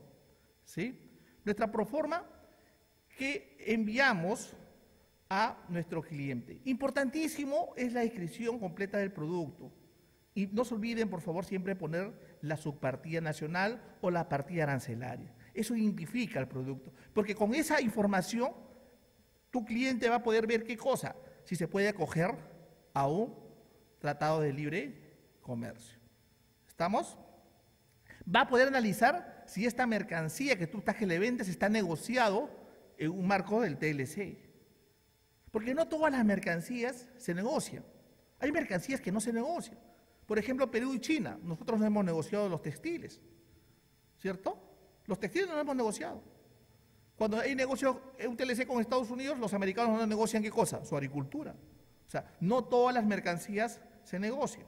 ¿sí? Nuestra proforma que enviamos a nuestro cliente. Importantísimo es la descripción completa del producto. Y no se olviden, por favor, siempre poner la subpartida nacional o la partida arancelaria. Eso identifica el producto, porque con esa información tu cliente va a poder ver qué cosa, si se puede acoger a un tratado de libre comercio. ¿Estamos? Va a poder analizar si esta mercancía que tú estás que le vendes está negociado en un marco del TLC. Porque no todas las mercancías se negocian. Hay mercancías que no se negocian. Por ejemplo, Perú y China, nosotros no hemos negociado los textiles, ¿cierto? Los textiles no los hemos negociado. Cuando hay negocio, un TLC con Estados Unidos, los americanos no negocian ¿qué cosa? Su agricultura. O sea, no todas las mercancías se negocian.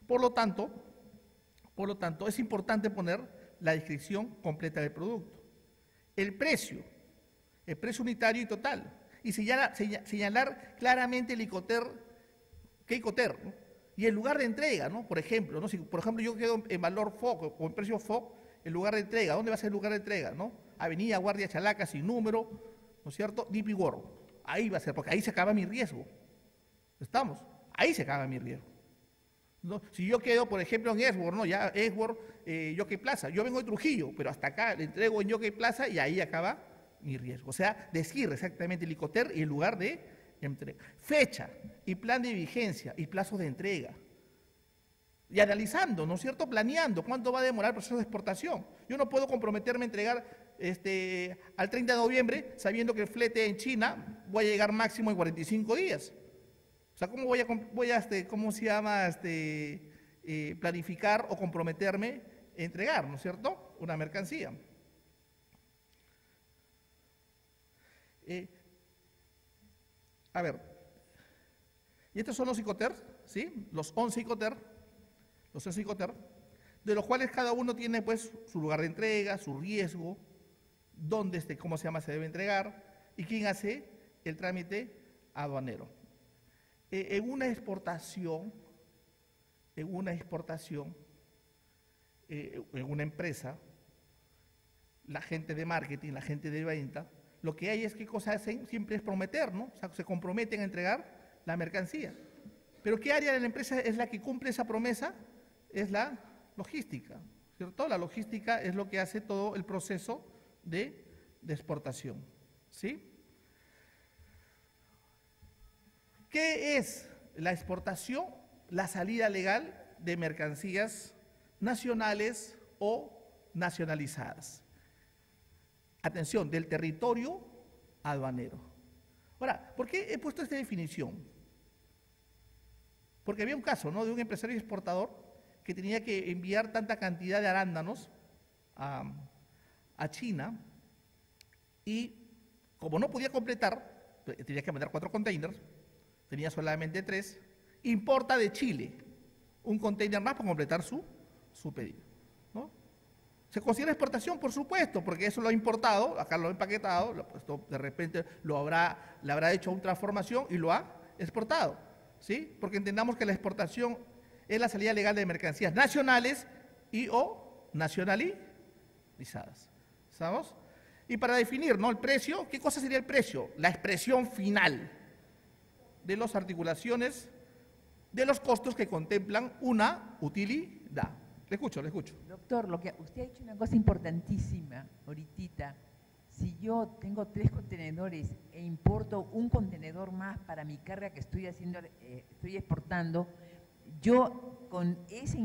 Por lo tanto, es importante poner la descripción completa del producto. El precio unitario y total. Y señalar claramente el Icoter, ¿qué Icoter? ¿No? Y el lugar de entrega, ¿no? Por ejemplo, ¿no? Si por ejemplo yo quedo en valor FOC o en precio FOC, el lugar de entrega, ¿dónde va a ser el lugar de entrega? ¿No? Avenida Guardia Chalaca, sin número, ¿no es cierto? DP World. Ahí va a ser, porque ahí se acaba mi riesgo. ¿Estamos? Ahí se acaba mi riesgo. ¿No? Si yo quedo, por ejemplo, en Esbor, ¿no? Ya Esbor, Yoke Plaza, yo vengo de Trujillo, pero hasta acá le entrego en Yoke Plaza y ahí acaba mi riesgo. O sea, decir exactamente el Icoter y el lugar de entrega. Fecha y plan de vigencia y plazos de entrega. Y analizando, ¿no es cierto? Planeando cuánto va a demorar el proceso de exportación. Yo no puedo comprometerme a entregar al 30 de noviembre sabiendo que el flete en China voy a llegar máximo en 45 días. O sea, ¿cómo voy a ¿cómo se llama? Planificar o comprometerme a entregar, ¿no es cierto? Una mercancía. A ver, y estos son los Icoter, ¿sí? Los 11 Icoter, de los cuales cada uno tiene pues su lugar de entrega, su riesgo, dónde, cómo se llama, se debe entregar y quién hace el trámite aduanero. En una exportación, en una empresa, la gente de marketing, la gente de venta, lo que hay es ¿qué cosa hacen? Siempre es prometer, ¿no? O sea, se comprometen a entregar la mercancía. Pero ¿qué área de la empresa es la que cumple esa promesa? Es la logística, ¿cierto? La logística es lo que hace todo el proceso de exportación, ¿sí? ¿Qué es la exportación? La salida legal de mercancías nacionales o nacionalizadas. Atención, del territorio aduanero. Ahora, ¿por qué he puesto esta definición? Porque había un caso, ¿no? De un empresario exportador que tenía que enviar tanta cantidad de arándanos a China y como no podía completar, tenía que mandar 4 containers, tenía solamente 3, importa de Chile un container más para completar su pedido, ¿no? ¿Se considera exportación? Por supuesto, porque eso lo ha importado, acá lo ha empaquetado, lo ha puesto, de repente le habrá hecho una transformación y lo ha exportado, ¿sí? Porque entendamos que la exportación es la salida legal de mercancías nacionales y o nacionalizadas, ¿sabes? Y para definir, ¿no? El precio, ¿qué cosa sería el precio? La expresión final de las articulaciones de los costos que contemplan una utilidad. Le escucho. Doctor, lo que usted ha dicho una cosa importantísima ahorita. Si yo tengo 3 contenedores e importo un contenedor más para mi carga que estoy exportando, yo con ese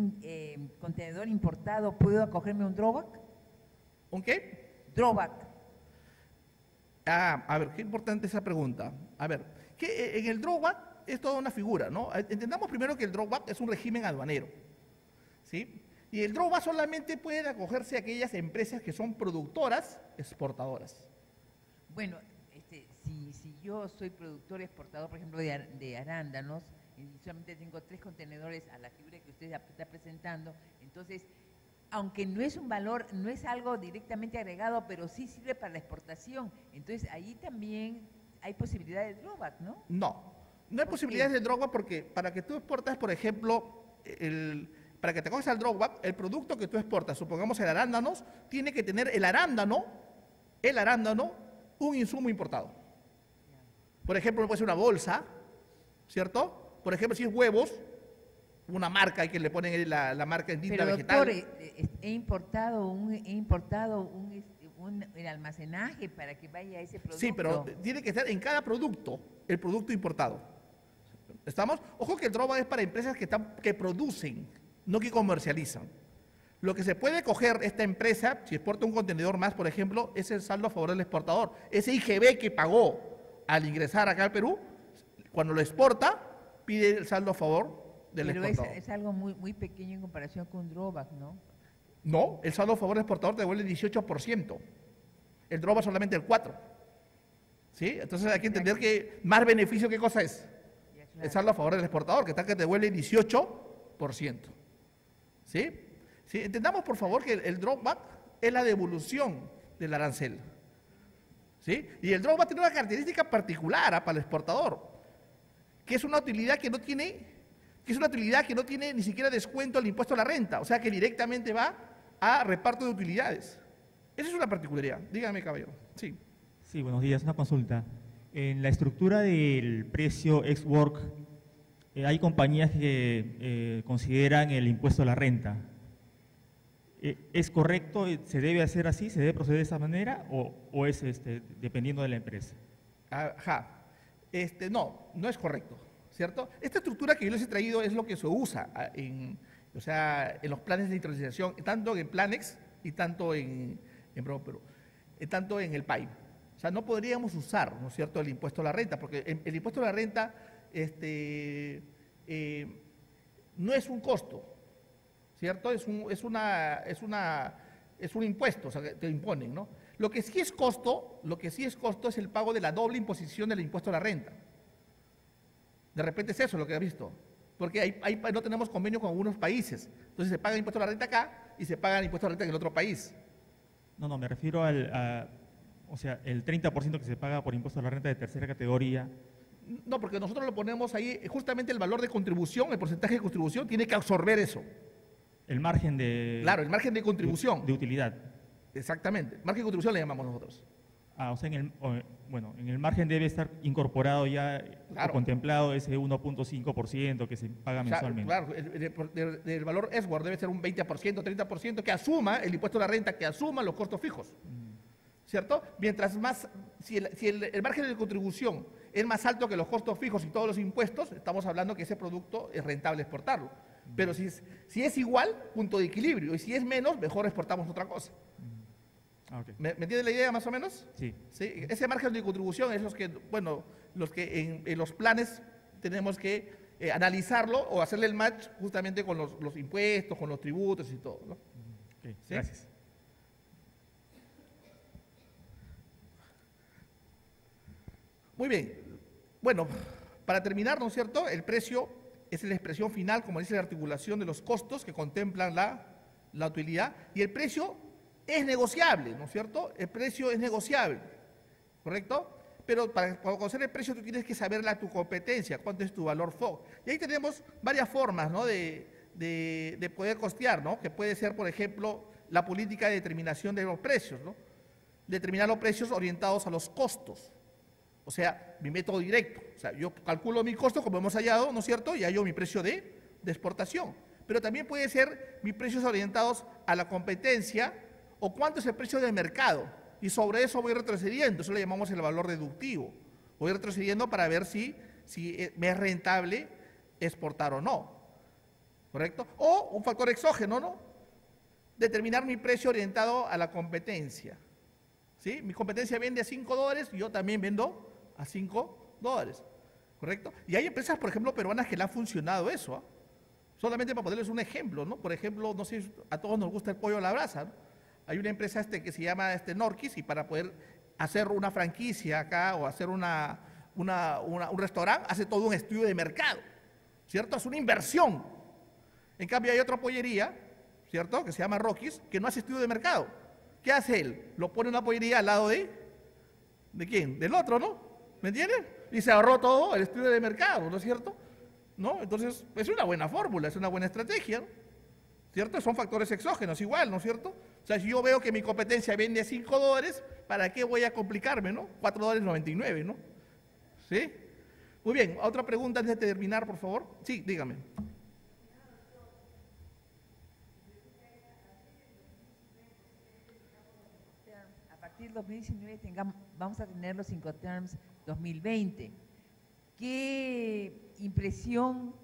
contenedor importado puedo acogerme a un drawback. ¿Un qué? Drawback. A ver, qué importante esa pregunta. A ver, que en el drawback es toda una figura, ¿no? Entendamos primero que el drawback es un régimen aduanero, ¿sí? Y el drawback solamente pueden acogerse a aquellas empresas que son productoras, exportadoras. Bueno, si yo soy productor exportador, por ejemplo, de arándanos, y solamente tengo 3 contenedores a la figura que usted está presentando, entonces, aunque no es un valor, no es algo directamente agregado, pero sí sirve para la exportación, entonces ahí también hay posibilidad de drawback, ¿no? No hay posibilidades de drawback porque para que tú exportas, por ejemplo, para que te cojas al drawback, el producto que tú exportas, supongamos el arándanos, tiene que tener el arándano, un insumo importado. Por ejemplo, puede ser una bolsa, ¿cierto? Por ejemplo, si es huevos, una marca y que le ponen la marca en tinta Pero vegetal. doctor, he importado el almacenaje para que vaya ese producto. Sí, pero tiene que estar en cada producto, el producto importado. ¿Estamos? Ojo que el drawback es para empresas que producen, no que comercializan. Lo que se puede coger esta empresa, si exporta un contenedor más, por ejemplo, es el saldo a favor del exportador. Ese IGB que pagó al ingresar acá al Perú, cuando lo exporta, pide el saldo a favor del exportador. Pero es algo muy pequeño en comparación con un drawback, ¿no? No, el saldo a favor del exportador te devuelve el 18%. El drawback solamente el 4%. ¿Sí? Entonces hay que entender que más beneficio, ¿qué cosa es? Ya, claro. El saldo a favor del exportador, que te devuelve el 18%. ¿Sí? ¿Sí? Entendamos, por favor, que el drawback es la devolución del arancel. ¿Sí? Y el drawback tiene una característica particular para el exportador, que es una utilidad que no tiene ni siquiera descuento al impuesto a la renta, o sea que directamente va a reparto de utilidades. Esa es una particularidad. Dígame, caballero. Sí. Sí, buenos días. Una consulta. En la estructura del precio ex-work, hay compañías que consideran el impuesto a la renta. ¿Es correcto? ¿Se debe hacer así? ¿Se debe proceder de esa manera? ¿O es dependiendo de la empresa? Ajá. No es correcto, ¿cierto? Esta estructura que yo les he traído es lo que se usa en los planes de industrialización, tanto en Planex y tanto tanto en el PAI. O sea, no podríamos usar, ¿no es cierto?, el impuesto a la renta, porque el impuesto a la renta no es un costo, ¿cierto? Es un impuesto, o sea, que te imponen, ¿no? Lo que sí es costo es el pago de la doble imposición del impuesto a la renta. De repente es eso lo que ha visto, porque no tenemos convenio con algunos países, entonces se paga el impuesto a la renta acá y se paga el impuesto a la renta en el otro país. No, me refiero el 30% que se paga por impuesto a la renta de tercera categoría. No, porque nosotros lo ponemos ahí, justamente el valor de contribución, el porcentaje de contribución tiene que absorber eso. El margen de... Claro, el margen de contribución. De utilidad. Exactamente, margen de contribución le llamamos nosotros. O sea, en el margen debe estar incorporado ya, claro, o contemplado ese 1.5% que se paga mensualmente. Claro, el valor SWOR debe ser un 20%, 30% que asuma el impuesto a la renta, que asuma los costos fijos. ¿Cierto? Mientras más, si el margen de contribución es más alto que los costos fijos y todos los impuestos, estamos hablando que ese producto es rentable exportarlo. Pero si es igual, punto de equilibrio, y si es menos, mejor exportamos otra cosa. Okay. ¿Me entiende la idea más o menos? Sí. ¿Sí? Ese margen de contribución es los que en los planes tenemos que analizarlo o hacerle el match justamente con los impuestos, con los tributos y todo, ¿no? Okay, ¿sí? Gracias. Muy bien. Bueno, para terminar, ¿no es cierto? El precio es la expresión final, como dice la articulación de los costos que contemplan la utilidad, y el precio es negociable, ¿no es cierto? El precio es negociable, ¿correcto? Pero para conocer el precio tú tienes que saber tu competencia, cuánto es tu valor FOB. Y ahí tenemos varias formas, ¿no?, de poder costear, ¿no? Que puede ser, por ejemplo, la política de determinación de los precios, ¿no? Determinar los precios orientados a los costos. O sea, mi método directo. O sea, yo calculo mi costo, como hemos hallado, ¿no es cierto? Y hallo mi precio de exportación. Pero también puede ser mis precios orientados a la competencia o cuánto es el precio de mercado. Y sobre eso voy retrocediendo. Eso le llamamos el valor deductivo. Voy retrocediendo para ver si me es rentable exportar o no. ¿Correcto? O un factor exógeno, ¿no? Determinar mi precio orientado a la competencia. ¿Sí? Mi competencia vende a $5 y yo también vendo a $5, ¿correcto? Y hay empresas, por ejemplo, peruanas que le ha funcionado eso, ¿eh? Solamente para ponerles un ejemplo, ¿no? Por ejemplo, no sé, a todos nos gusta el pollo a la brasa, ¿no? Hay una empresa que se llama Norquis, y para poder hacer una franquicia acá o hacer un restaurante, hace todo un estudio de mercado, ¿cierto? Es una inversión. En cambio, hay otra pollería, ¿cierto?, que se llama Rockies, que no hace estudio de mercado. ¿Qué hace él? Lo pone una pollería al lado ¿de quién? Del otro, ¿no? ¿Me entiendes? Y se ahorró todo el estudio de mercado, ¿no es cierto? ¿No? Entonces, es una buena fórmula, es una buena estrategia, ¿no? ¿cierto? Son factores exógenos igual, ¿no es cierto? O sea, si yo veo que mi competencia vende a $5, ¿para qué voy a complicarme, no? $4.99, ¿no? ¿Sí? Muy bien, otra pregunta antes de terminar, por favor. Sí, dígame. A partir del 2019 vamos a tener los Incoterms 2020. ¿Qué impresión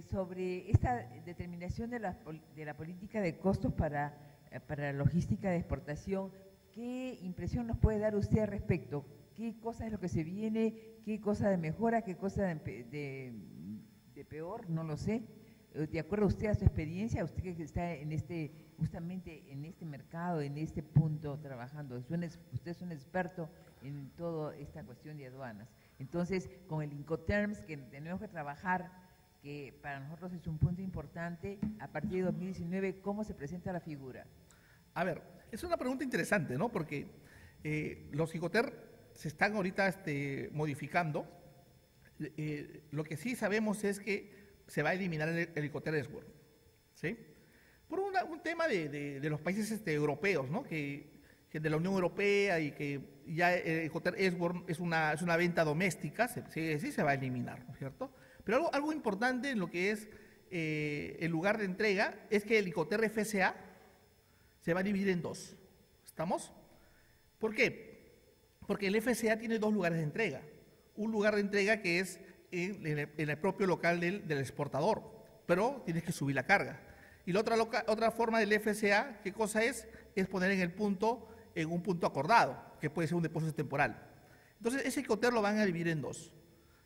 sobre esta determinación de la política de costos para la logística de exportación? ¿Qué impresión nos puede dar usted al respecto? ¿Qué cosa es lo que se viene? ¿Qué cosa de mejora? ¿Qué cosa de peor? No lo sé. De acuerdo a usted, a su experiencia, usted que está justamente en este mercado, en este punto trabajando, usted es un experto en toda esta cuestión de aduanas. Entonces, con el Incoterms que tenemos que trabajar, que para nosotros es un punto importante, a partir de 2019, ¿cómo se presenta la figura? A ver, es una pregunta interesante, ¿no? Porque los Incoterms se están ahorita modificando. Lo que sí sabemos es que se va a eliminar el Incoterm Export, ¿sí? Por un tema de los países europeos, ¿no? Que de la Unión Europea y que ya el Incoterm Export es una venta doméstica, sí se va a eliminar, ¿no es cierto? Pero algo importante en lo que es el lugar de entrega es que el Incoterm FCA se va a dividir en dos. ¿Estamos? ¿Por qué? Porque el FCA tiene dos lugares de entrega. Un lugar de entrega que es en el propio local del exportador, pero tienes que subir la carga. Y la otra forma del FCA, ¿qué cosa es? Es poner en un punto acordado, que puede ser un depósito temporal. Entonces, ese Incoterm lo van a dividir en dos.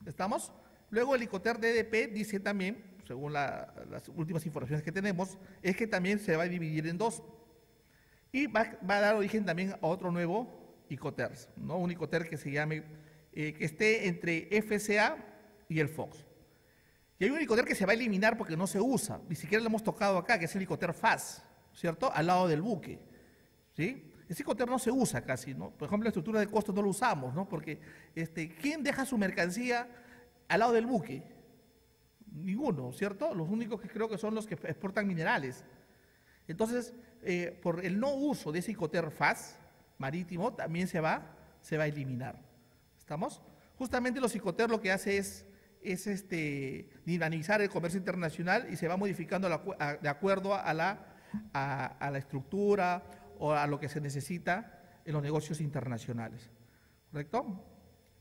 ¿Estamos? Luego el Incoterm DDP dice también, según las últimas informaciones que tenemos, es que también se va a dividir en dos. Y va a dar origen también a otro nuevo Incoterm, ¿no? Un Incoterm que se llame, que esté entre FCA y el FOX. Y hay un Incoterm que se va a eliminar porque no se usa, ni siquiera lo hemos tocado acá, que es el Incoterm FAS, ¿cierto? Al lado del buque, ¿sí? Ese Incoterm no se usa casi, ¿no? Por ejemplo, la estructura de costos no lo usamos, ¿no? Porque, ¿quién deja su mercancía al lado del buque? Ninguno, ¿cierto? Los únicos que creo que son los que exportan minerales. Entonces, por el no uso de ese Incoterm FAS marítimo, también se va a eliminar. ¿Estamos? Justamente los Incoterm lo que hace es dinamizar el comercio internacional y se va modificando de acuerdo a la estructura o a lo que se necesita en los negocios internacionales. ¿Correcto?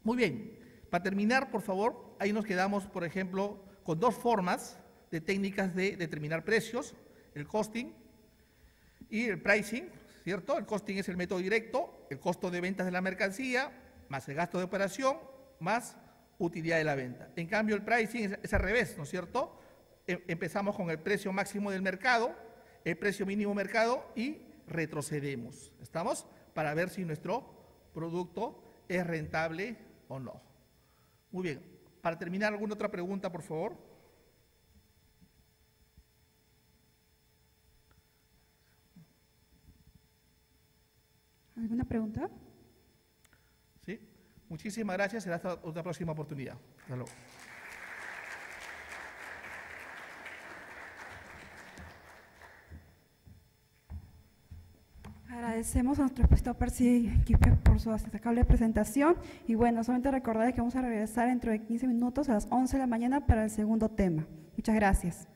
Muy bien. Para terminar, por favor, ahí nos quedamos, por ejemplo, con dos formas de técnicas de determinar precios, el costing y el pricing, ¿cierto? El costing es el método directo, el costo de ventas de la mercancía, más el gasto de operación, más utilidad de la venta. En cambio, el pricing es al revés, ¿no es cierto? Empezamos con el precio máximo del mercado, el precio mínimo mercado y retrocedemos. ¿Estamos? Para ver si nuestro producto es rentable o no. Muy bien. Para terminar, ¿alguna otra pregunta, por favor? ¿Alguna pregunta? Sí. Muchísimas gracias. Será hasta otra próxima oportunidad. Hasta luego. Agradecemos a nuestro expositor Percy Quispe por su destacable presentación y bueno, solamente recordarles que vamos a regresar dentro de 15 minutos a las 11 de la mañana para el segundo tema. Muchas gracias.